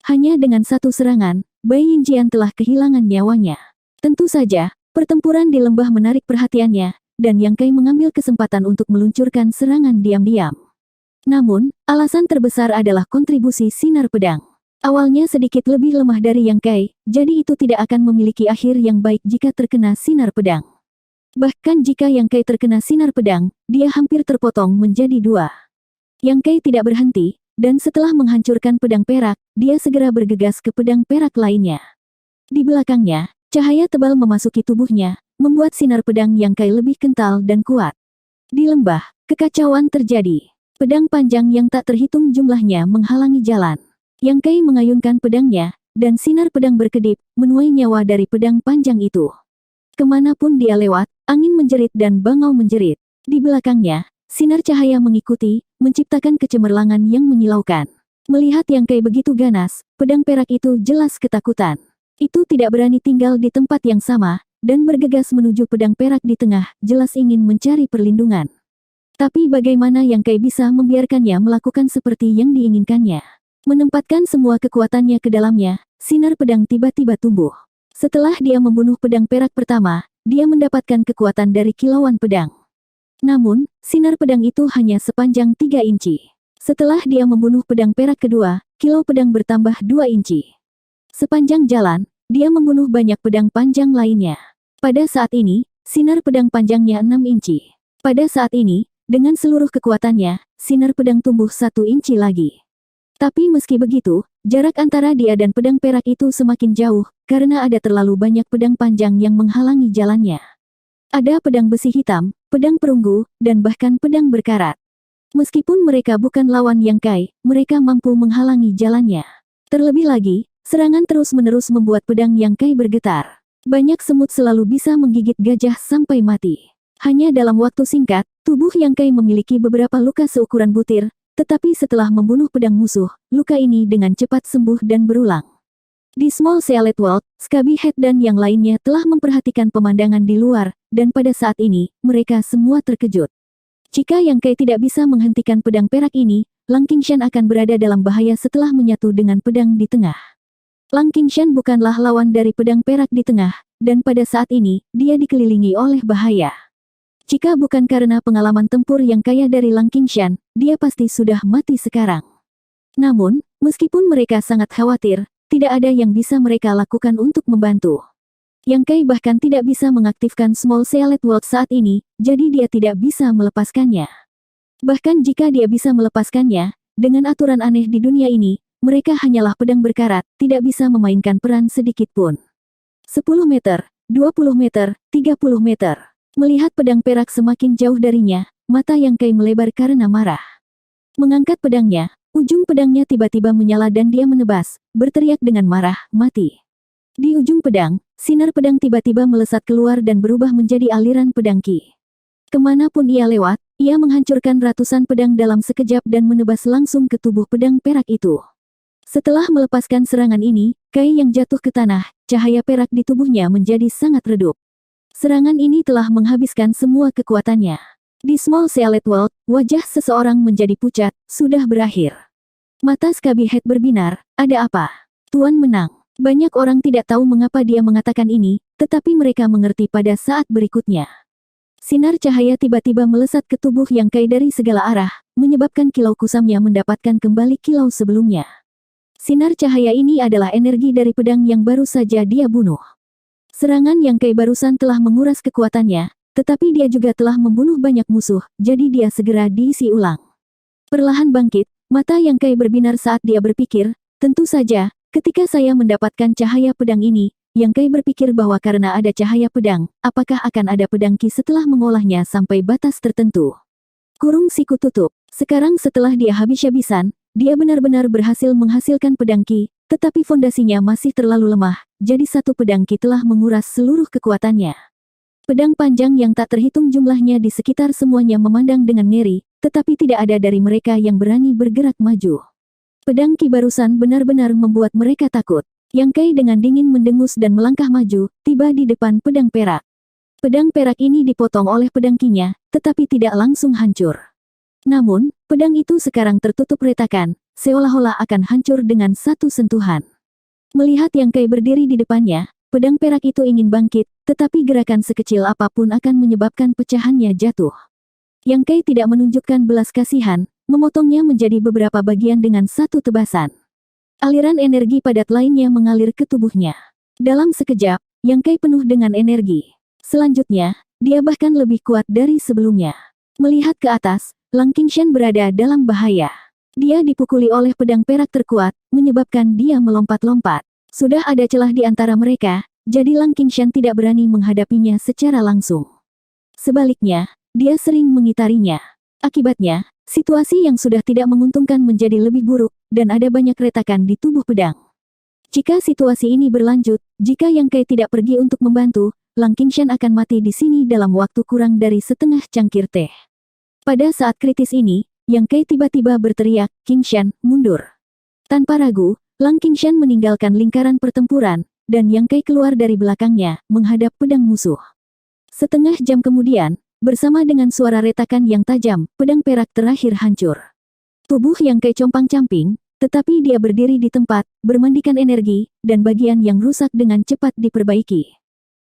Hanya dengan satu serangan, Bai Yingjian telah kehilangan nyawanya. Tentu saja, pertempuran di lembah menarik perhatiannya, dan Yang Kai mengambil kesempatan untuk meluncurkan serangan diam-diam. Namun, alasan terbesar adalah kontribusi sinar pedang. Awalnya sedikit lebih lemah dari Yang Kai, jadi itu tidak akan memiliki akhir yang baik jika terkena sinar pedang. Bahkan jika Yang Kai terkena sinar pedang, dia hampir terpotong menjadi 2. Yang Kai tidak berhenti, dan setelah menghancurkan pedang perak, dia segera bergegas ke pedang perak lainnya. Di belakangnya, cahaya tebal memasuki tubuhnya, membuat sinar pedang Yang Kai lebih kental dan kuat. Di lembah, kekacauan terjadi. Pedang panjang yang tak terhitung jumlahnya menghalangi jalan. Yang Kai mengayunkan pedangnya, dan sinar pedang berkedip, menuai nyawa dari pedang panjang itu. Kemanapun dia lewat, angin menjerit dan bangau menjerit. Di belakangnya, sinar cahaya mengikuti, menciptakan kecemerlangan yang menyilaukan. Melihat Yang Kai begitu ganas, pedang perak itu jelas ketakutan. Itu tidak berani tinggal di tempat yang sama, dan bergegas menuju pedang perak di tengah, jelas ingin mencari perlindungan. Tapi bagaimana Yang Kai bisa membiarkannya melakukan seperti yang diinginkannya? Menempatkan semua kekuatannya ke dalamnya, sinar pedang tiba-tiba tumbuh. Setelah dia membunuh pedang perak pertama, dia mendapatkan kekuatan dari kilauan pedang. Namun, sinar pedang itu hanya sepanjang 3 inci. Setelah dia membunuh pedang perak kedua, kilau pedang bertambah 2 inci. Sepanjang jalan, dia membunuh banyak pedang panjang lainnya. Pada saat ini, sinar pedang panjangnya 6 inci. Pada saat ini, dengan seluruh kekuatannya, sinar pedang tumbuh 1 inci lagi. Tapi meski begitu, jarak antara dia dan pedang perak itu semakin jauh, karena ada terlalu banyak pedang panjang yang menghalangi jalannya. Ada pedang besi hitam, pedang perunggu, dan bahkan pedang berkarat. Meskipun mereka bukan lawan Yang Kai, mereka mampu menghalangi jalannya. Terlebih lagi, serangan terus-menerus membuat pedang Yang Kai bergetar. Banyak semut selalu bisa menggigit gajah sampai mati. Hanya dalam waktu singkat, tubuh Yang Kai memiliki beberapa luka seukuran butir, tetapi setelah membunuh pedang musuh, luka ini dengan cepat sembuh dan berulang. Di Small Sealet World, Scabby Head dan yang lainnya telah memperhatikan pemandangan di luar, dan pada saat ini, mereka semua terkejut. Jika Yang Kai tidak bisa menghentikan pedang perak ini, Lang Qingshan akan berada dalam bahaya setelah menyatu dengan pedang di tengah. Lang Qingshan bukanlah lawan dari pedang perak di tengah, dan pada saat ini, dia dikelilingi oleh bahaya. Jika bukan karena pengalaman tempur yang kaya dari Lang Qingshan, dia pasti sudah mati sekarang. Namun, meskipun mereka sangat khawatir, tidak ada yang bisa mereka lakukan untuk membantu. Yang Kai bahkan tidak bisa mengaktifkan Small Sealet World saat ini, jadi dia tidak bisa melepaskannya. Bahkan jika dia bisa melepaskannya, dengan aturan aneh di dunia ini, mereka hanyalah pedang berkarat, tidak bisa memainkan peran sedikit pun. 10 meter, 20 meter, 30 meter. Melihat pedang perak semakin jauh darinya, mata Yang Kai melebar karena marah. Mengangkat pedangnya, ujung pedangnya tiba-tiba menyala dan dia menebas, berteriak dengan marah, mati. Di ujung pedang, sinar pedang tiba-tiba melesat keluar dan berubah menjadi aliran pedang Qi. Kemanapun ia lewat, ia menghancurkan ratusan pedang dalam sekejap dan menebas langsung ke tubuh pedang perak itu. Setelah melepaskan serangan ini, Kai yang jatuh ke tanah, cahaya perak di tubuhnya menjadi sangat redup. Serangan ini telah menghabiskan semua kekuatannya. Di Small Sealet World, wajah seseorang menjadi pucat, sudah berakhir. Mata Scabby Head berbinar, ada apa? Tuan menang. Banyak orang tidak tahu mengapa dia mengatakan ini, tetapi mereka mengerti pada saat berikutnya. Sinar cahaya tiba-tiba melesat ke tubuh Yang Kai dari segala arah, menyebabkan kilau kusamnya mendapatkan kembali kilau sebelumnya. Sinar cahaya ini adalah energi dari pedang yang baru saja dia bunuh. Serangan Yang Kai barusan telah menguras kekuatannya, tetapi dia juga telah membunuh banyak musuh, jadi dia segera diisi ulang. Perlahan bangkit, mata Yang Kai berbinar saat dia berpikir, tentu saja, ketika saya mendapatkan cahaya pedang ini, Yang Kai berpikir bahwa karena ada cahaya pedang, apakah akan ada pedang Qi setelah mengolahnya sampai batas tertentu. Kurung siku tutup. Sekarang setelah dia habis-habisan, dia benar-benar berhasil menghasilkan pedang Qi, tetapi fondasinya masih terlalu lemah, jadi satu pedang Qi telah menguras seluruh kekuatannya. Pedang panjang yang tak terhitung jumlahnya di sekitar semuanya memandang dengan ngeri, tetapi tidak ada dari mereka yang berani bergerak maju. Pedang Qi barusan benar-benar membuat mereka takut. Yang Kai dengan dingin mendengus dan melangkah maju, tiba di depan pedang perak. Pedang perak ini dipotong oleh pedang Qi-nya, tetapi tidak langsung hancur. Namun, pedang itu sekarang tertutup retakan, seolah-olah akan hancur dengan satu sentuhan. Melihat Yang Kai berdiri di depannya, pedang perak itu ingin bangkit, tetapi gerakan sekecil apapun akan menyebabkan pecahannya jatuh. Yang Kai tidak menunjukkan belas kasihan, memotongnya menjadi beberapa bagian dengan satu tebasan. Aliran energi padat lainnya mengalir ke tubuhnya. Dalam sekejap, Yang Kai penuh dengan energi. Selanjutnya, dia bahkan lebih kuat dari sebelumnya. Melihat ke atas, Lang Qingshan berada dalam bahaya. Dia dipukuli oleh pedang perak terkuat, menyebabkan dia melompat-lompat. Sudah ada celah di antara mereka, jadi Lang Qingshan tidak berani menghadapinya secara langsung. Sebaliknya, dia sering mengitarinya. Akibatnya, situasi yang sudah tidak menguntungkan menjadi lebih buruk, dan ada banyak retakan di tubuh pedang. Jika situasi ini berlanjut, jika Yang Kai tidak pergi untuk membantu, Lang Qingshan akan mati di sini dalam waktu kurang dari setengah cangkir teh. Pada saat kritis ini, Yang Kai tiba-tiba berteriak, "Qingshan, mundur." Tanpa ragu, Lang Qingshan meninggalkan lingkaran pertempuran, dan Yang Kai keluar dari belakangnya, menghadap pedang musuh. Setengah jam kemudian, bersama dengan suara retakan yang tajam, pedang perak terakhir hancur. Tubuh Yang Kai compang-camping, Tetapi dia berdiri di tempat, bermandikan energi, dan bagian yang rusak dengan cepat diperbaiki.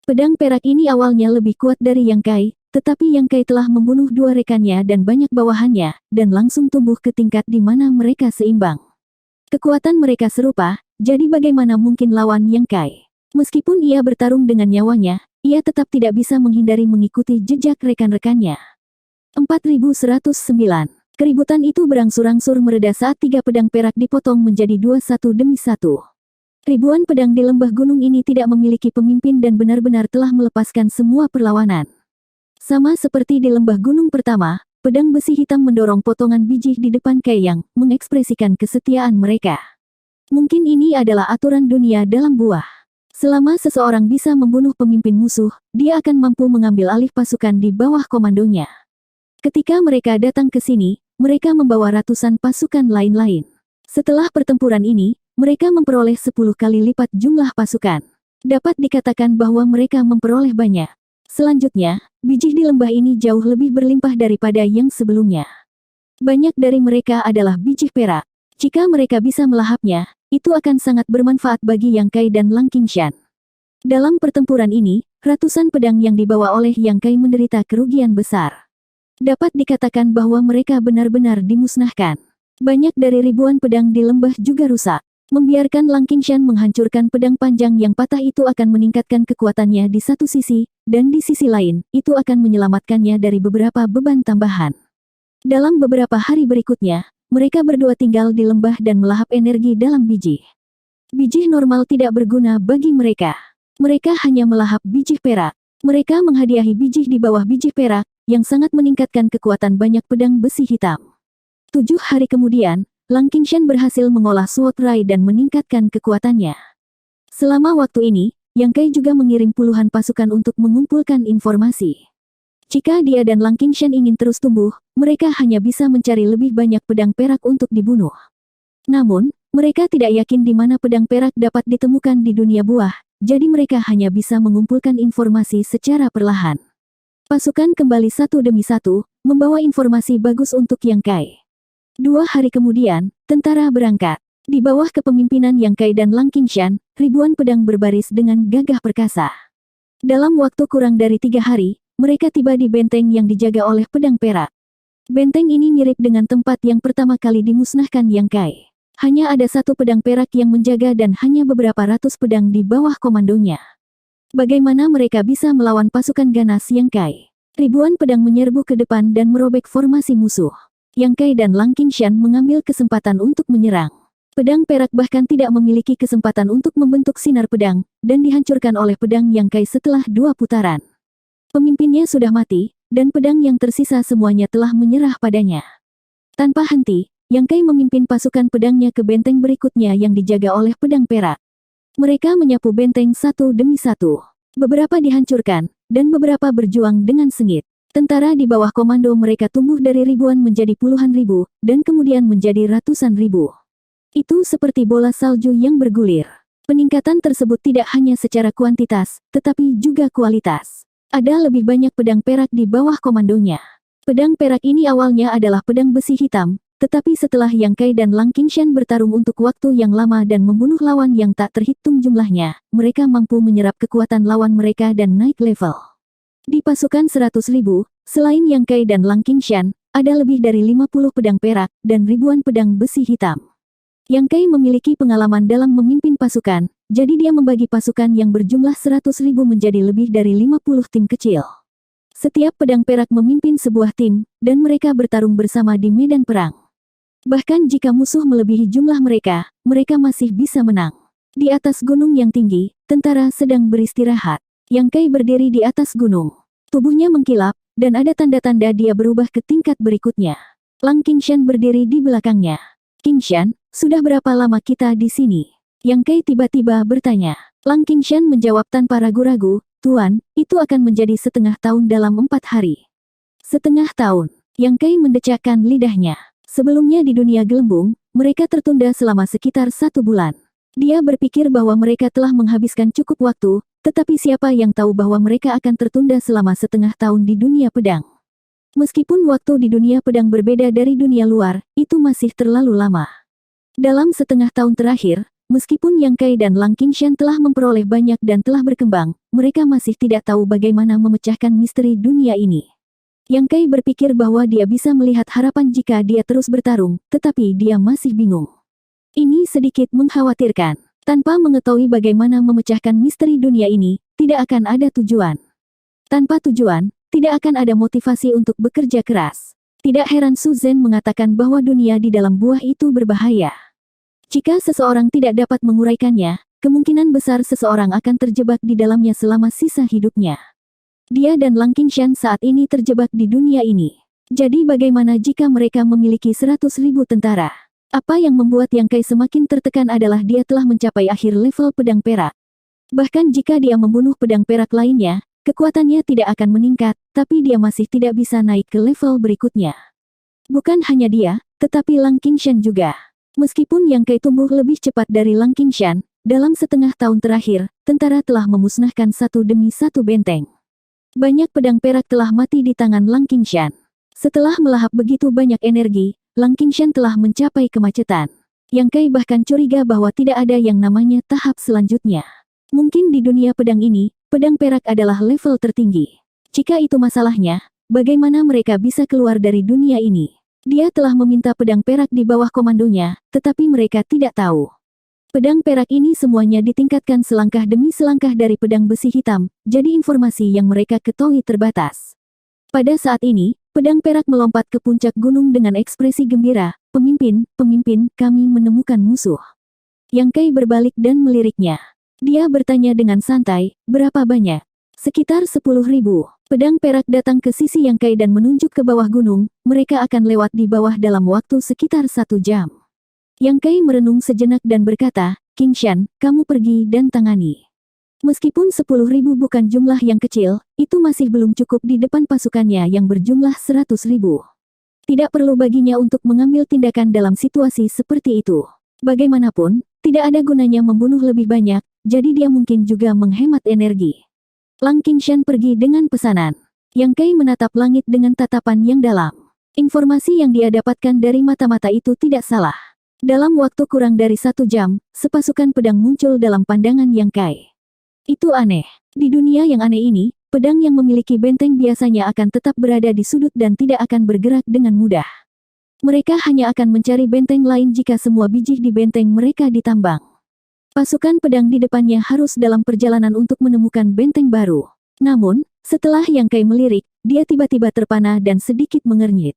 Pedang perak ini awalnya lebih kuat dari Yang Kai, tetapi Yang Kai telah membunuh dua rekannya dan banyak bawahannya, dan langsung tumbuh ke tingkat di mana mereka seimbang. Kekuatan mereka serupa, jadi bagaimana mungkin lawan Yang Kai? Meskipun ia bertarung dengan nyawanya, ia tetap tidak bisa menghindari mengikuti jejak rekan-rekannya. 4109. Keributan itu berangsur-angsur mereda saat tiga pedang perak dipotong menjadi dua satu demi satu. Ribuan pedang di lembah gunung ini tidak memiliki pemimpin dan benar-benar telah melepaskan semua perlawanan. Sama seperti di lembah gunung pertama, pedang besi hitam mendorong potongan biji di depan Kai yang mengekspresikan kesetiaan mereka. Mungkin ini adalah aturan dunia dalam buah. Selama seseorang bisa membunuh pemimpin musuh, dia akan mampu mengambil alih pasukan di bawah komandonya. Ketika mereka datang ke sini, mereka membawa ratusan pasukan lain-lain. Setelah pertempuran ini, mereka memperoleh 10 kali lipat jumlah pasukan. Dapat dikatakan bahwa mereka memperoleh banyak. Selanjutnya, biji di lembah ini jauh lebih berlimpah daripada yang sebelumnya. Banyak dari mereka adalah biji perak. Jika mereka bisa melahapnya, itu akan sangat bermanfaat bagi Yang Kai dan Lang Qingshan. Dalam pertempuran ini, ratusan pedang yang dibawa oleh Yang Kai menderita kerugian besar. Dapat dikatakan bahwa mereka benar-benar dimusnahkan. Banyak dari ribuan pedang di lembah juga rusak. Membiarkan Lang Qingshan menghancurkan pedang panjang yang patah itu akan meningkatkan kekuatannya di satu sisi, dan di sisi lain, itu akan menyelamatkannya dari beberapa beban tambahan. Dalam beberapa hari berikutnya, mereka berdua tinggal di lembah dan melahap energi dalam biji. Biji normal tidak berguna bagi mereka. Mereka hanya melahap biji perak. Mereka menghadiahi biji di bawah biji perak, yang sangat meningkatkan kekuatan banyak pedang besi hitam. 7 hari kemudian, Lang Qingshan berhasil mengolah Sword Rai dan meningkatkan kekuatannya. Selama waktu ini, Yang Kai juga mengirim puluhan pasukan untuk mengumpulkan informasi. Jika dia dan Lang Qingshan ingin terus tumbuh, mereka hanya bisa mencari lebih banyak pedang perak untuk dibunuh. Namun, mereka tidak yakin di mana pedang perak dapat ditemukan di dunia buah, jadi mereka hanya bisa mengumpulkan informasi secara perlahan. Pasukan kembali satu demi satu, membawa informasi bagus untuk Yang Kai. 2 hari kemudian, tentara berangkat. Di bawah kepemimpinan Yang Kai dan Lang Qingshan, ribuan pedang berbaris dengan gagah perkasa. Dalam waktu kurang dari 3 hari, mereka tiba di benteng yang dijaga oleh pedang perak. Benteng ini mirip dengan tempat yang pertama kali dimusnahkan Yang Kai. Hanya ada satu pedang perak yang menjaga dan hanya beberapa ratus pedang di bawah komandonya. Bagaimana mereka bisa melawan pasukan ganas Yang Kai? Ribuan pedang menyerbu ke depan dan merobek formasi musuh. Yang Kai dan Lang Qingshan mengambil kesempatan untuk menyerang. Pedang perak bahkan tidak memiliki kesempatan untuk membentuk sinar pedang, dan dihancurkan oleh pedang Yang Kai setelah 2 putaran. Pemimpinnya sudah mati, dan pedang yang tersisa semuanya telah menyerah padanya. Tanpa henti, Yang Kai memimpin pasukan pedangnya ke benteng berikutnya yang dijaga oleh pedang perak. Mereka menyapu benteng satu demi satu. Beberapa dihancurkan, dan beberapa berjuang dengan sengit. Tentara di bawah komando mereka tumbuh dari ribuan menjadi puluhan ribu, dan kemudian menjadi ratusan ribu. Itu seperti bola salju yang bergulir. Peningkatan tersebut tidak hanya secara kuantitas, tetapi juga kualitas. Ada lebih banyak pedang perak di bawah komandonya. Pedang perak ini awalnya adalah pedang besi hitam, tetapi setelah Yang Kai dan Lang Qingshan bertarung untuk waktu yang lama dan membunuh lawan yang tak terhitung jumlahnya, mereka mampu menyerap kekuatan lawan mereka dan naik level. Di pasukan 100.000, selain Yang Kai dan Lang Qingshan, ada lebih dari 50 pedang perak dan ribuan pedang besi hitam. Yang Kai memiliki pengalaman dalam memimpin pasukan, jadi dia membagi pasukan yang berjumlah 100.000 menjadi lebih dari 50 tim kecil. Setiap pedang perak memimpin sebuah tim, dan mereka bertarung bersama di medan perang. Bahkan jika musuh melebihi jumlah mereka, mereka masih bisa menang. Di atas gunung yang tinggi, tentara sedang beristirahat. Yang Kai berdiri di atas gunung. Tubuhnya mengkilap, dan ada tanda-tanda dia berubah ke tingkat berikutnya. Lang Qingshan berdiri di belakangnya. Qingshan, sudah berapa lama kita di sini? Yang Kai tiba-tiba bertanya. Lang Qingshan menjawab tanpa ragu-ragu, Tuan, itu akan menjadi setengah tahun dalam 4 hari. Setengah tahun. Yang Kai mendecakkan lidahnya. Sebelumnya di dunia gelembung, mereka tertunda selama sekitar 1 bulan. Dia berpikir bahwa mereka telah menghabiskan cukup waktu, tetapi siapa yang tahu bahwa mereka akan tertunda selama setengah tahun di dunia pedang. Meskipun waktu di dunia pedang berbeda dari dunia luar, itu masih terlalu lama. Dalam setengah tahun terakhir, meskipun Yang Kai dan Lang Qingshan telah memperoleh banyak dan telah berkembang, mereka masih tidak tahu bagaimana memecahkan misteri dunia ini. Yang Kai berpikir bahwa dia bisa melihat harapan jika dia terus bertarung, tetapi dia masih bingung. Ini sedikit mengkhawatirkan. Tanpa mengetahui bagaimana memecahkan misteri dunia ini, tidak akan ada tujuan. Tanpa tujuan, tidak akan ada motivasi untuk bekerja keras. Tidak heran Su Zhen mengatakan bahwa dunia di dalam buah itu berbahaya. Jika seseorang tidak dapat menguraikannya, kemungkinan besar seseorang akan terjebak di dalamnya selama sisa hidupnya. Dia dan Lang Qingshan saat ini terjebak di dunia ini. Jadi bagaimana jika mereka memiliki 100.000 tentara? Apa yang membuat Yang Kai semakin tertekan adalah dia telah mencapai akhir level pedang perak. Bahkan jika dia membunuh pedang perak lainnya, kekuatannya tidak akan meningkat, tapi dia masih tidak bisa naik ke level berikutnya. Bukan hanya dia, tetapi Lang Qingshan juga. Meskipun Yang Kai tumbuh lebih cepat dari Lang Qingshan, dalam setengah tahun terakhir, tentara telah memusnahkan satu demi satu benteng. Banyak pedang perak telah mati di tangan Lang Qingshan. Setelah melahap begitu banyak energi, Lang Qingshan telah mencapai kemacetan. Yang Kai bahkan curiga bahwa tidak ada yang namanya tahap selanjutnya. Mungkin di dunia pedang ini, pedang perak adalah level tertinggi. Jika itu masalahnya, bagaimana mereka bisa keluar dari dunia ini? Dia telah meminta pedang perak di bawah komandonya, tetapi mereka tidak tahu. Pedang perak ini semuanya ditingkatkan selangkah demi selangkah dari pedang besi hitam, jadi informasi yang mereka ketahui terbatas. Pada saat ini, pedang perak melompat ke puncak gunung dengan ekspresi gembira, "Pemimpin, pemimpin, kami menemukan musuh." Yang Kai berbalik dan meliriknya. Dia bertanya dengan santai, "Berapa banyak?" "Sekitar 10.000. Pedang perak datang ke sisi Yang Kai dan menunjuk ke bawah gunung, mereka akan lewat di bawah dalam waktu sekitar 1 jam. Yang Kai merenung sejenak dan berkata, "Qingshan, kamu pergi dan tangani." Meskipun 10.000 bukan jumlah yang kecil, itu masih belum cukup di depan pasukannya yang berjumlah 100.000. Tidak perlu baginya untuk mengambil tindakan dalam situasi seperti itu. Bagaimanapun, tidak ada gunanya membunuh lebih banyak, jadi dia mungkin juga menghemat energi. Lang Qingshan pergi dengan pesanan. Yang Kai menatap langit dengan tatapan yang dalam. Informasi yang dia dapatkan dari mata-mata itu tidak salah. Dalam waktu kurang dari 1 jam, sepasukan pedang muncul dalam pandangan Yang Kai. Itu aneh. Di dunia yang aneh ini, pedang yang memiliki benteng biasanya akan tetap berada di sudut dan tidak akan bergerak dengan mudah. Mereka hanya akan mencari benteng lain jika semua biji di benteng mereka ditambang. Pasukan pedang di depannya harus dalam perjalanan untuk menemukan benteng baru. Namun, setelah Yang Kai melirik, dia tiba-tiba terpana dan sedikit mengernyit.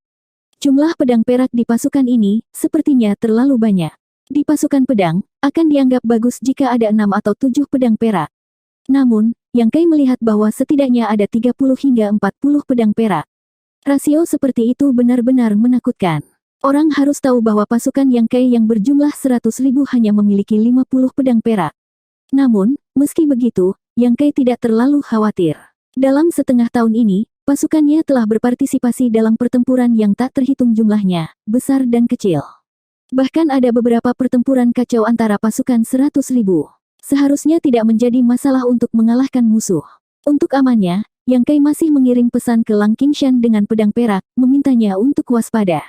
Jumlah pedang perak di pasukan ini, sepertinya terlalu banyak. Di pasukan pedang, akan dianggap bagus jika ada 6 atau 7 pedang perak. Namun, Yang Kai melihat bahwa setidaknya ada 30 hingga 40 pedang perak. Rasio seperti itu benar-benar menakutkan. Orang harus tahu bahwa pasukan Yang Kai yang berjumlah 100.000 hanya memiliki 50 pedang perak. Namun, meski begitu, Yang Kai tidak terlalu khawatir. Dalam setengah tahun ini, pasukannya telah berpartisipasi dalam pertempuran yang tak terhitung jumlahnya, besar dan kecil. Bahkan ada beberapa pertempuran kacau antara pasukan 100.000. Seharusnya tidak menjadi masalah untuk mengalahkan musuh. Untuk amannya, Yang Kai masih mengirim pesan ke Lang Qingshan dengan pedang perak, memintanya untuk waspada.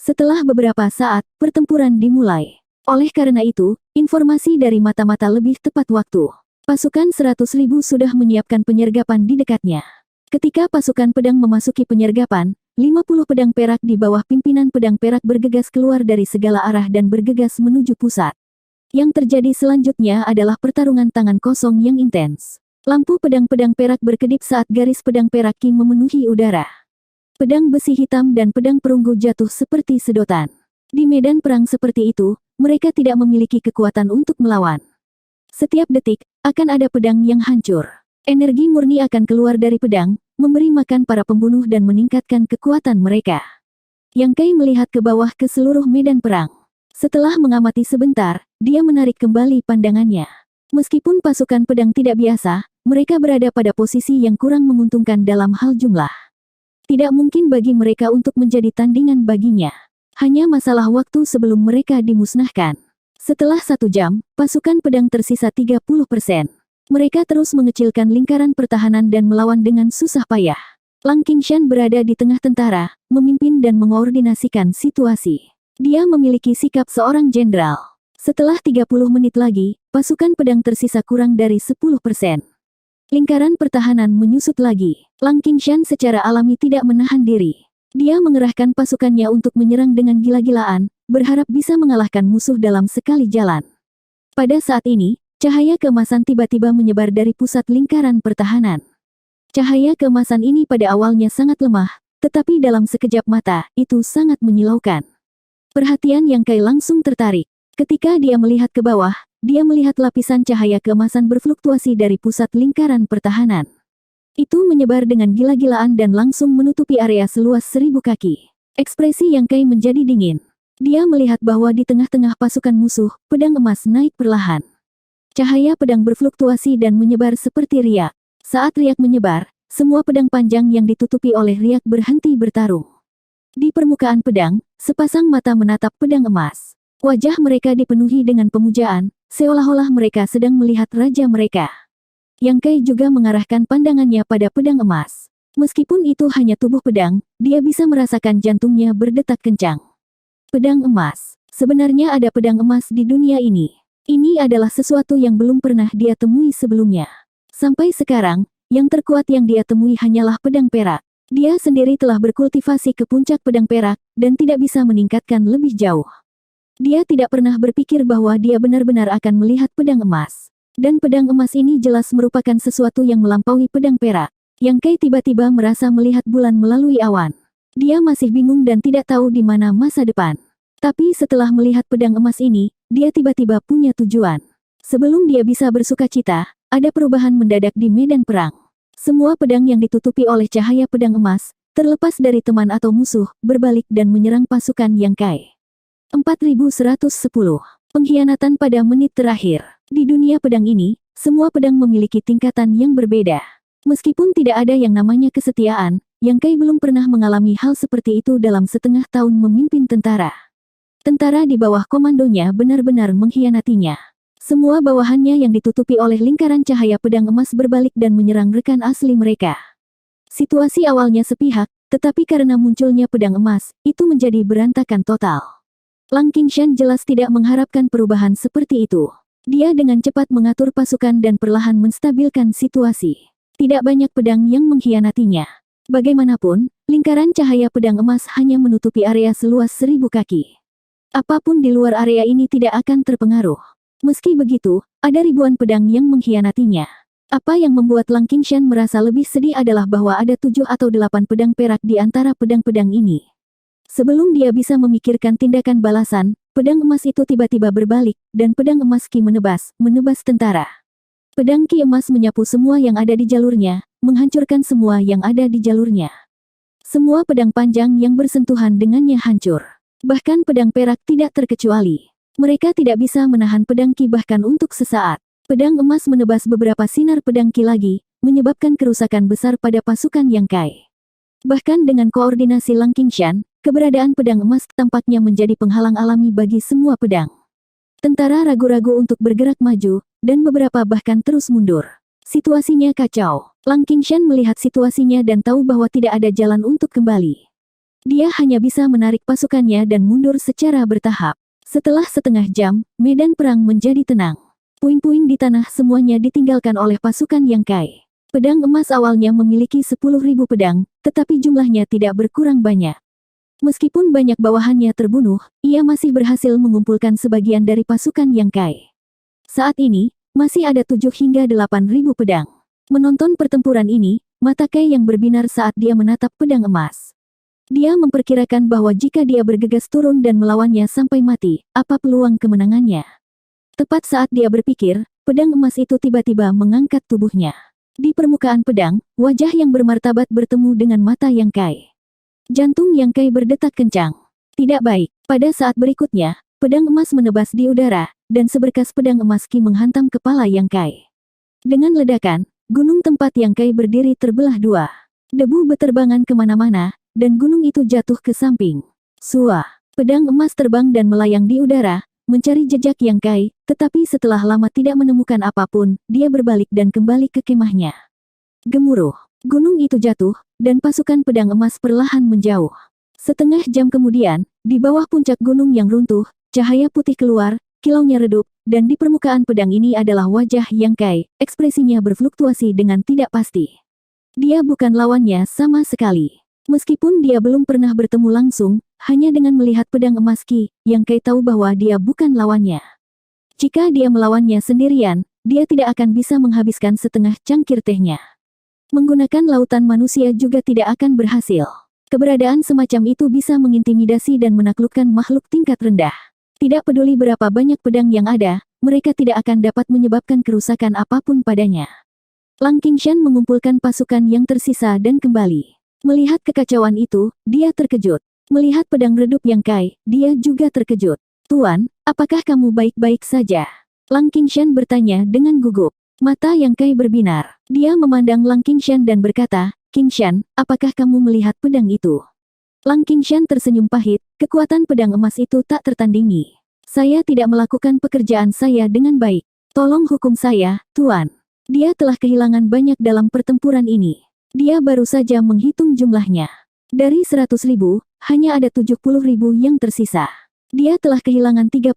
Setelah beberapa saat, pertempuran dimulai. Oleh karena itu, informasi dari mata-mata lebih tepat waktu. Pasukan 100.000 sudah menyiapkan penyergapan di dekatnya. Ketika pasukan pedang memasuki penyergapan, 50 pedang perak di bawah pimpinan pedang perak bergegas keluar dari segala arah dan bergegas menuju pusat. Yang terjadi selanjutnya adalah pertarungan tangan kosong yang intens. Lampu pedang-pedang perak berkedip saat garis pedang perak Qi memenuhi udara. Pedang besi hitam dan pedang perunggu jatuh seperti sedotan. Di medan perang seperti itu, mereka tidak memiliki kekuatan untuk melawan. Setiap detik, akan ada pedang yang hancur. Energi murni akan keluar dari pedang, memberi makan para pembunuh dan meningkatkan kekuatan mereka. Yang Kai melihat ke bawah ke seluruh medan perang. Setelah mengamati sebentar, dia menarik kembali pandangannya. Meskipun pasukan pedang tidak biasa, mereka berada pada posisi yang kurang menguntungkan dalam hal jumlah. Tidak mungkin bagi mereka untuk menjadi tandingan baginya. Hanya masalah waktu sebelum mereka dimusnahkan. Setelah 1 jam, pasukan pedang tersisa 30%. Mereka terus mengecilkan lingkaran pertahanan dan melawan dengan susah payah. Lang Qingshan berada di tengah tentara, memimpin dan mengoordinasikan situasi. Dia memiliki sikap seorang jenderal. Setelah 30 menit lagi, pasukan pedang tersisa kurang dari 10%. Lingkaran pertahanan menyusut lagi. Lang Qingshan secara alami tidak menahan diri. Dia mengerahkan pasukannya untuk menyerang dengan gila-gilaan, berharap bisa mengalahkan musuh dalam sekali jalan. Pada saat ini, cahaya keemasan tiba-tiba menyebar dari pusat lingkaran pertahanan. Cahaya keemasan ini pada awalnya sangat lemah, tetapi dalam sekejap mata, itu sangat menyilaukan. Perhatian Yang Kai langsung tertarik. Ketika dia melihat ke bawah, dia melihat lapisan cahaya keemasan berfluktuasi dari pusat lingkaran pertahanan. Itu menyebar dengan gila-gilaan dan langsung menutupi area seluas 1000 kaki. Ekspresi Yang Kai menjadi dingin. Dia melihat bahwa di tengah-tengah pasukan musuh, pedang emas naik perlahan. Cahaya pedang berfluktuasi dan menyebar seperti riak. Saat riak menyebar, semua pedang panjang yang ditutupi oleh riak berhenti bertarung. Di permukaan pedang, sepasang mata menatap pedang emas. Wajah mereka dipenuhi dengan pemujaan, seolah-olah mereka sedang melihat raja mereka. Yang Kai juga mengarahkan pandangannya pada pedang emas. Meskipun itu hanya tubuh pedang, dia bisa merasakan jantungnya berdetak kencang. Pedang emas. Sebenarnya ada pedang emas di dunia ini. Ini adalah sesuatu yang belum pernah dia temui sebelumnya. Sampai sekarang, yang terkuat yang dia temui hanyalah pedang perak. Dia sendiri telah berkultivasi ke puncak pedang perak, dan tidak bisa meningkatkan lebih jauh. Dia tidak pernah berpikir bahwa dia benar-benar akan melihat pedang emas. Dan pedang emas ini jelas merupakan sesuatu yang melampaui pedang perak. Yang Kai tiba-tiba merasa melihat bulan melalui awan. Dia masih bingung dan tidak tahu di mana masa depan. Tapi setelah melihat pedang emas ini, dia tiba-tiba punya tujuan. Sebelum dia bisa bersukacita, ada perubahan mendadak di medan perang. Semua pedang yang ditutupi oleh cahaya pedang emas, terlepas dari teman atau musuh, berbalik dan menyerang pasukan Yang Kai. 4110. Pengkhianatan pada menit terakhir. Di dunia pedang ini, semua pedang memiliki tingkatan yang berbeda. Meskipun tidak ada yang namanya kesetiaan, Yang Kai belum pernah mengalami hal seperti itu dalam setengah tahun memimpin tentara. Tentara di bawah komandonya benar-benar mengkhianatinya. Semua bawahannya yang ditutupi oleh lingkaran cahaya pedang emas berbalik dan menyerang rekan asli mereka. Situasi awalnya sepihak, tetapi karena munculnya pedang emas, itu menjadi berantakan total. Lang Qingshan jelas tidak mengharapkan perubahan seperti itu. Dia dengan cepat mengatur pasukan dan perlahan menstabilkan situasi. Tidak banyak pedang yang mengkhianatinya. Bagaimanapun, lingkaran cahaya pedang emas hanya menutupi area seluas 1000 kaki. Apapun di luar area ini tidak akan terpengaruh. Meski begitu, ada ribuan pedang yang mengkhianatinya. Apa yang membuat Lang Qingshan merasa lebih sedih adalah bahwa ada 7 atau 8 pedang perak di antara pedang-pedang ini. Sebelum dia bisa memikirkan tindakan balasan, pedang emas itu tiba-tiba berbalik, dan pedang emas Qi menebas tentara. Pedang Qi emas menyapu semua yang ada di jalurnya, menghancurkan semua yang ada di jalurnya. Semua pedang panjang yang bersentuhan dengannya hancur. Bahkan pedang perak tidak terkecuali. Mereka tidak bisa menahan pedang Qi bahkan untuk sesaat. Pedang emas menebas beberapa sinar pedang Qi lagi, menyebabkan kerusakan besar pada pasukan Yang Kai. Bahkan dengan koordinasi Lang Qingshan, keberadaan pedang emas tampaknya menjadi penghalang alami bagi semua pedang. Tentara ragu-ragu untuk bergerak maju, dan beberapa bahkan terus mundur. Situasinya kacau. Lang Qingshan melihat situasinya dan tahu bahwa tidak ada jalan untuk kembali. Dia hanya bisa menarik pasukannya dan mundur secara bertahap. Setelah setengah jam, medan perang menjadi tenang. Puing-puing di tanah semuanya ditinggalkan oleh pasukan Yang Kai. Pedang emas awalnya memiliki 10.000 pedang, tetapi jumlahnya tidak berkurang banyak. Meskipun banyak bawahannya terbunuh, ia masih berhasil mengumpulkan sebagian dari pasukan Yang Kai. Saat ini, masih ada 7 hingga 8.000 pedang. Menonton pertempuran ini, mata Kai yang berbinar saat dia menatap pedang emas. Dia memperkirakan bahwa jika dia bergegas turun dan melawannya sampai mati, apa peluang kemenangannya? Tepat saat dia berpikir, pedang emas itu tiba-tiba mengangkat tubuhnya. Di permukaan pedang, wajah yang bermartabat bertemu dengan mata Yang Kai. Jantung Yang Kai berdetak kencang. Tidak baik. Pada saat berikutnya, pedang emas menebas di udara, dan seberkas pedang emas Qi menghantam kepala Yang Kai. Dengan ledakan, gunung tempat Yang Kai berdiri terbelah dua. Debu beterbangan kemana-mana, dan gunung itu jatuh ke samping. Sua. Pedang emas terbang dan melayang di udara, mencari jejak Yang Kai, tetapi setelah lama tidak menemukan apapun, dia berbalik dan kembali ke kemahnya. Gemuruh. Gunung itu jatuh, dan pasukan pedang emas perlahan menjauh. Setengah jam kemudian, di bawah puncak gunung yang runtuh, cahaya putih keluar, kilaunya redup, dan di permukaan pedang ini adalah wajah Yang Kai, ekspresinya berfluktuasi dengan tidak pasti. Dia bukan lawannya sama sekali. Meskipun dia belum pernah bertemu langsung, hanya dengan melihat pedang emas Qi, Yang Kai tahu bahwa dia bukan lawannya. Jika dia melawannya sendirian, dia tidak akan bisa menghabiskan setengah cangkir tehnya. Menggunakan lautan manusia juga tidak akan berhasil. Keberadaan semacam itu bisa mengintimidasi dan menaklukkan makhluk tingkat rendah. Tidak peduli berapa banyak pedang yang ada, mereka tidak akan dapat menyebabkan kerusakan apapun padanya. Lang Qingshan mengumpulkan pasukan yang tersisa dan kembali. Melihat kekacauan itu, dia terkejut. Melihat pedang redup Yang Kai, dia juga terkejut. Tuan, apakah kamu baik-baik saja? Lang Qingshan bertanya dengan gugup. Mata Yang Kai berbinar. Dia memandang Lang Qingshan dan berkata, Qingshan, apakah kamu melihat pedang itu? Lang Qingshan tersenyum pahit, kekuatan pedang emas itu tak tertandingi. Saya tidak melakukan pekerjaan saya dengan baik. Tolong hukum saya, Tuan. Dia telah kehilangan banyak dalam pertempuran ini. Dia baru saja menghitung jumlahnya. Dari 100.000, hanya ada 70.000 yang tersisa. Dia telah kehilangan 30.000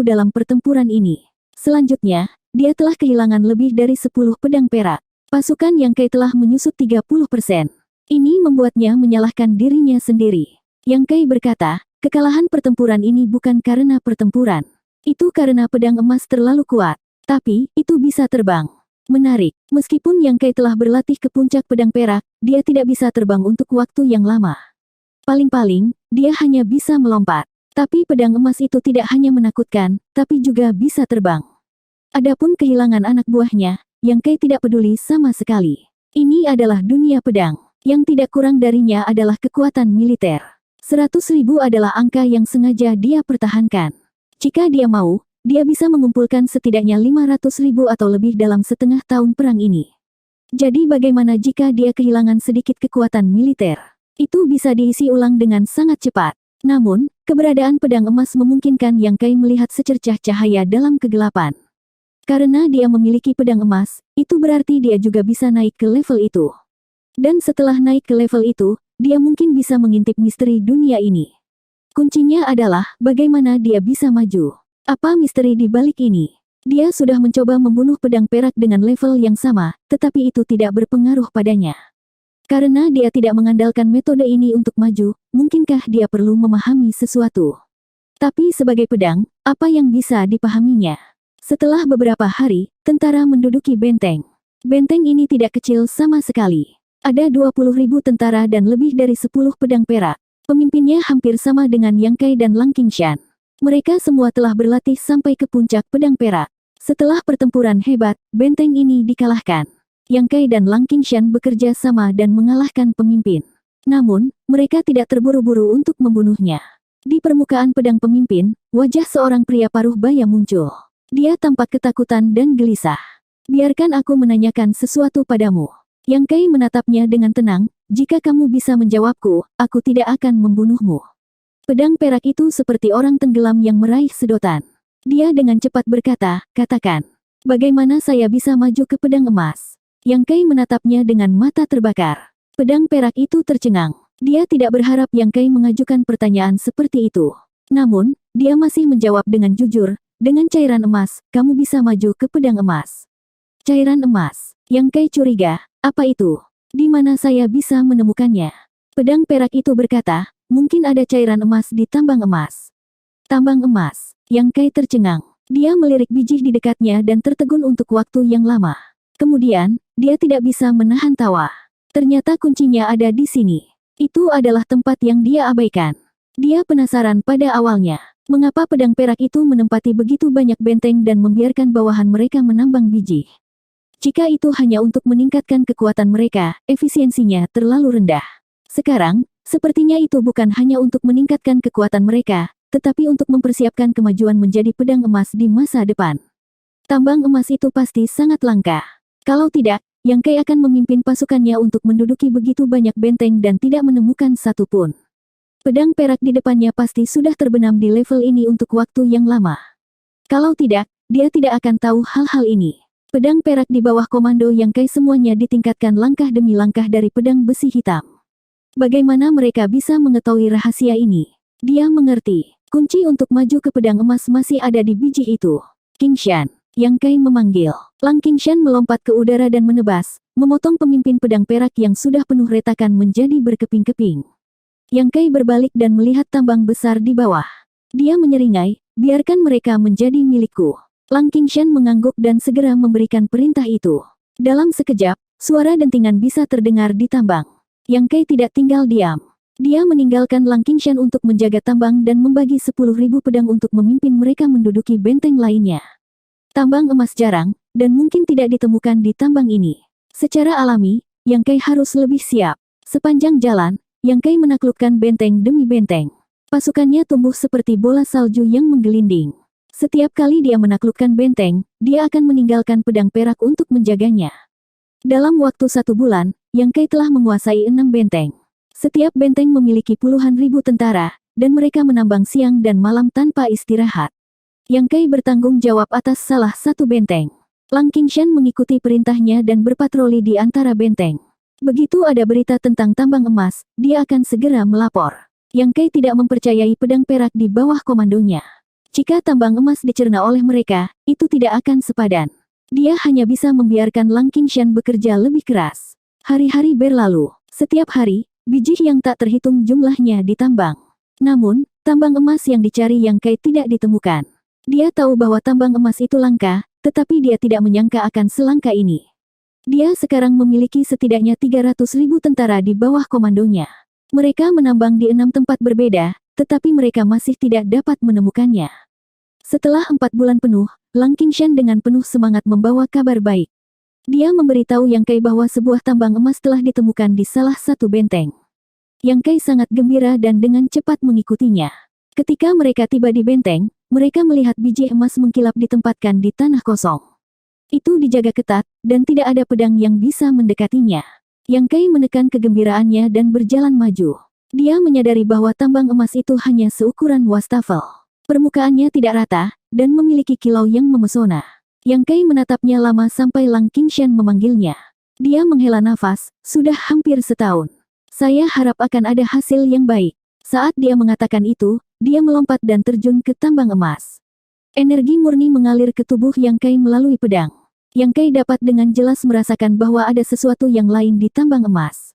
dalam pertempuran ini. Selanjutnya, dia telah kehilangan lebih dari 10 pedang perak. Pasukan Yang Kai telah menyusut 30%. Ini membuatnya menyalahkan dirinya sendiri. Yang Kai berkata, kekalahan pertempuran ini bukan karena pertempuran. Itu karena pedang emas terlalu kuat. Tapi, itu bisa terbang. Menarik, meskipun Yang Kai telah berlatih ke puncak pedang perak, dia tidak bisa terbang untuk waktu yang lama. Paling-paling, dia hanya bisa melompat. Tapi pedang emas itu tidak hanya menakutkan, tapi juga bisa terbang. Adapun kehilangan anak buahnya, Yang Kai tidak peduli sama sekali. Ini adalah dunia pedang. Yang tidak kurang darinya adalah kekuatan militer. 100.000 adalah angka yang sengaja dia pertahankan. Jika dia mau, dia bisa mengumpulkan setidaknya 500.000 atau lebih dalam setengah tahun perang ini. Jadi bagaimana jika dia kehilangan sedikit kekuatan militer? Itu bisa diisi ulang dengan sangat cepat. Namun, keberadaan pedang emas memungkinkan Yang Kai melihat secercah cahaya dalam kegelapan. Karena dia memiliki pedang emas, itu berarti dia juga bisa naik ke level itu. Dan setelah naik ke level itu, dia mungkin bisa mengintip misteri dunia ini. Kuncinya adalah bagaimana dia bisa maju. Apa misteri di balik ini? Dia sudah mencoba membunuh pedang perak dengan level yang sama, tetapi itu tidak berpengaruh padanya. Karena dia tidak mengandalkan metode ini untuk maju, mungkinkah dia perlu memahami sesuatu? Tapi sebagai pedang, apa yang bisa dipahaminya? Setelah beberapa hari, tentara menduduki benteng. Benteng ini tidak kecil sama sekali. Ada 20.000 tentara dan lebih dari 10 pedang perak. Pemimpinnya hampir sama dengan Yang Kai dan Lang Qingshan. Mereka semua telah berlatih sampai ke puncak pedang perak. Setelah pertempuran hebat, benteng ini dikalahkan. Yang Kai dan Lang Qingshan bekerja sama dan mengalahkan pemimpin. Namun, mereka tidak terburu-buru untuk membunuhnya. Di permukaan pedang pemimpin, wajah seorang pria paruh baya muncul. Dia tampak ketakutan dan gelisah. Biarkan aku menanyakan sesuatu padamu. Yang Kai menatapnya dengan tenang, jika kamu bisa menjawabku, aku tidak akan membunuhmu. Pedang perak itu seperti orang tenggelam yang meraih sedotan. Dia dengan cepat berkata, katakan, bagaimana saya bisa maju ke pedang emas? Yang Kai menatapnya dengan mata terbakar. Pedang perak itu tercengang. Dia tidak berharap Yang Kai mengajukan pertanyaan seperti itu. Namun, dia masih menjawab dengan jujur, dengan cairan emas, kamu bisa maju ke pedang emas. Cairan emas. Yang Kai curiga, apa itu? Di mana saya bisa menemukannya? Pedang perak itu berkata, mungkin ada cairan emas di tambang emas. Tambang emas. Yang Kai tercengang. Dia melirik biji di dekatnya dan tertegun untuk waktu yang lama. Kemudian, dia tidak bisa menahan tawa. Ternyata kuncinya ada di sini. Itu adalah tempat yang dia abaikan. Dia penasaran pada awalnya. Mengapa pedang perak itu menempati begitu banyak benteng dan membiarkan bawahan mereka menambang biji? Jika itu hanya untuk meningkatkan kekuatan mereka, efisiensinya terlalu rendah. Sekarang, sepertinya itu bukan hanya untuk meningkatkan kekuatan mereka, tetapi untuk mempersiapkan kemajuan menjadi pedang emas di masa depan. Tambang emas itu pasti sangat langka. Kalau tidak, Yang Kai akan memimpin pasukannya untuk menduduki begitu banyak benteng dan tidak menemukan satu pun. Pedang perak di depannya pasti sudah terbenam di level ini untuk waktu yang lama. Kalau tidak, dia tidak akan tahu hal-hal ini. Pedang perak di bawah komando Yang Kai semuanya ditingkatkan langkah demi langkah dari pedang besi hitam. Bagaimana mereka bisa mengetahui rahasia ini? Dia mengerti. Kunci untuk maju ke pedang emas masih ada di biji itu. Qingshan, Yang Kai memanggil. Lang Qingshan melompat ke udara dan menebas, memotong pemimpin pedang perak yang sudah penuh retakan menjadi berkeping-keping. Yang Kai berbalik dan melihat tambang besar di bawah. Dia menyeringai, biarkan mereka menjadi milikku. Lang Qingshan mengangguk dan segera memberikan perintah itu. Dalam sekejap, suara dentingan bisa terdengar di tambang. Yang Kai tidak tinggal diam. Dia meninggalkan Lang Qingshan untuk menjaga tambang dan membagi 10.000 pedang untuk memimpin mereka menduduki benteng lainnya. Tambang emas jarang, dan mungkin tidak ditemukan di tambang ini. Secara alami, Yang Kai harus lebih siap. Sepanjang jalan, Yang Kai menaklukkan benteng demi benteng. Pasukannya tumbuh seperti bola salju yang menggelinding. Setiap kali dia menaklukkan benteng, dia akan meninggalkan pedang perak untuk menjaganya. Dalam waktu 1 bulan, Yang Kai telah menguasai 6 benteng. Setiap benteng memiliki puluhan ribu tentara, dan mereka menambang siang dan malam tanpa istirahat. Yang Kai bertanggung jawab atas salah satu benteng. Lang Qingshan mengikuti perintahnya dan berpatroli di antara benteng. Begitu ada berita tentang tambang emas, dia akan segera melapor. Yang Kai tidak mempercayai pedang perak di bawah komandonya. Jika tambang emas dicerna oleh mereka, itu tidak akan sepadan. Dia hanya bisa membiarkan Lang Qingshan bekerja lebih keras. Hari-hari berlalu. Setiap hari, biji yang tak terhitung jumlahnya ditambang. Namun, tambang emas yang dicari Yang Kai tidak ditemukan. Dia tahu bahwa tambang emas itu langka, tetapi dia tidak menyangka akan selangka ini. Dia sekarang memiliki setidaknya 300.000 tentara di bawah komandonya. Mereka menambang di 6 tempat berbeda, tetapi mereka masih tidak dapat menemukannya. Setelah 4 bulan penuh, Lang Qingshan dengan penuh semangat membawa kabar baik. Dia memberitahu Yang Kai bahwa sebuah tambang emas telah ditemukan di salah satu benteng. Yang Kai sangat gembira dan dengan cepat mengikutinya. Ketika mereka tiba di benteng, mereka melihat biji emas mengkilap ditempatkan di tanah kosong. Itu dijaga ketat, dan tidak ada pedang yang bisa mendekatinya. Yang Kai menekan kegembiraannya dan berjalan maju. Dia menyadari bahwa tambang emas itu hanya seukuran wastafel. Permukaannya tidak rata, dan memiliki kilau yang memesona. Yang Kai menatapnya lama sampai Lang Qingshan memanggilnya. Dia menghela nafas, sudah hampir setahun. Saya harap akan ada hasil yang baik. Saat dia mengatakan itu, dia melompat dan terjun ke tambang emas. Energi murni mengalir ke tubuh Yang Kai melalui pedang. Yang Kai dapat dengan jelas merasakan bahwa ada sesuatu yang lain di tambang emas.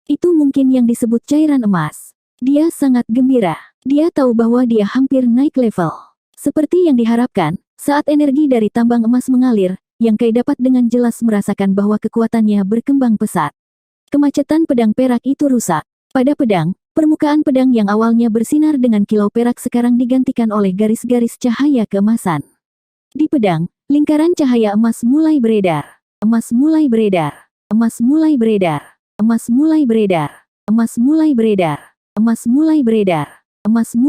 Itu mungkin yang disebut cairan emas. Dia sangat gembira. Dia tahu bahwa dia hampir naik level. Seperti yang diharapkan, saat energi dari tambang emas mengalir, Yang Kai dapat dengan jelas merasakan bahwa kekuatannya berkembang pesat. Kemacetan pedang perak itu rusak. Pada pedang, permukaan pedang yang awalnya bersinar dengan kilau perak sekarang digantikan oleh garis-garis cahaya keemasan. Di pedang, lingkaran cahaya emas mulai beredar. Emas mulai beredar. Emas mulai beredar. Emas mulai beredar. Emas mulai beredar. Emas mulai beredar. Emas mulai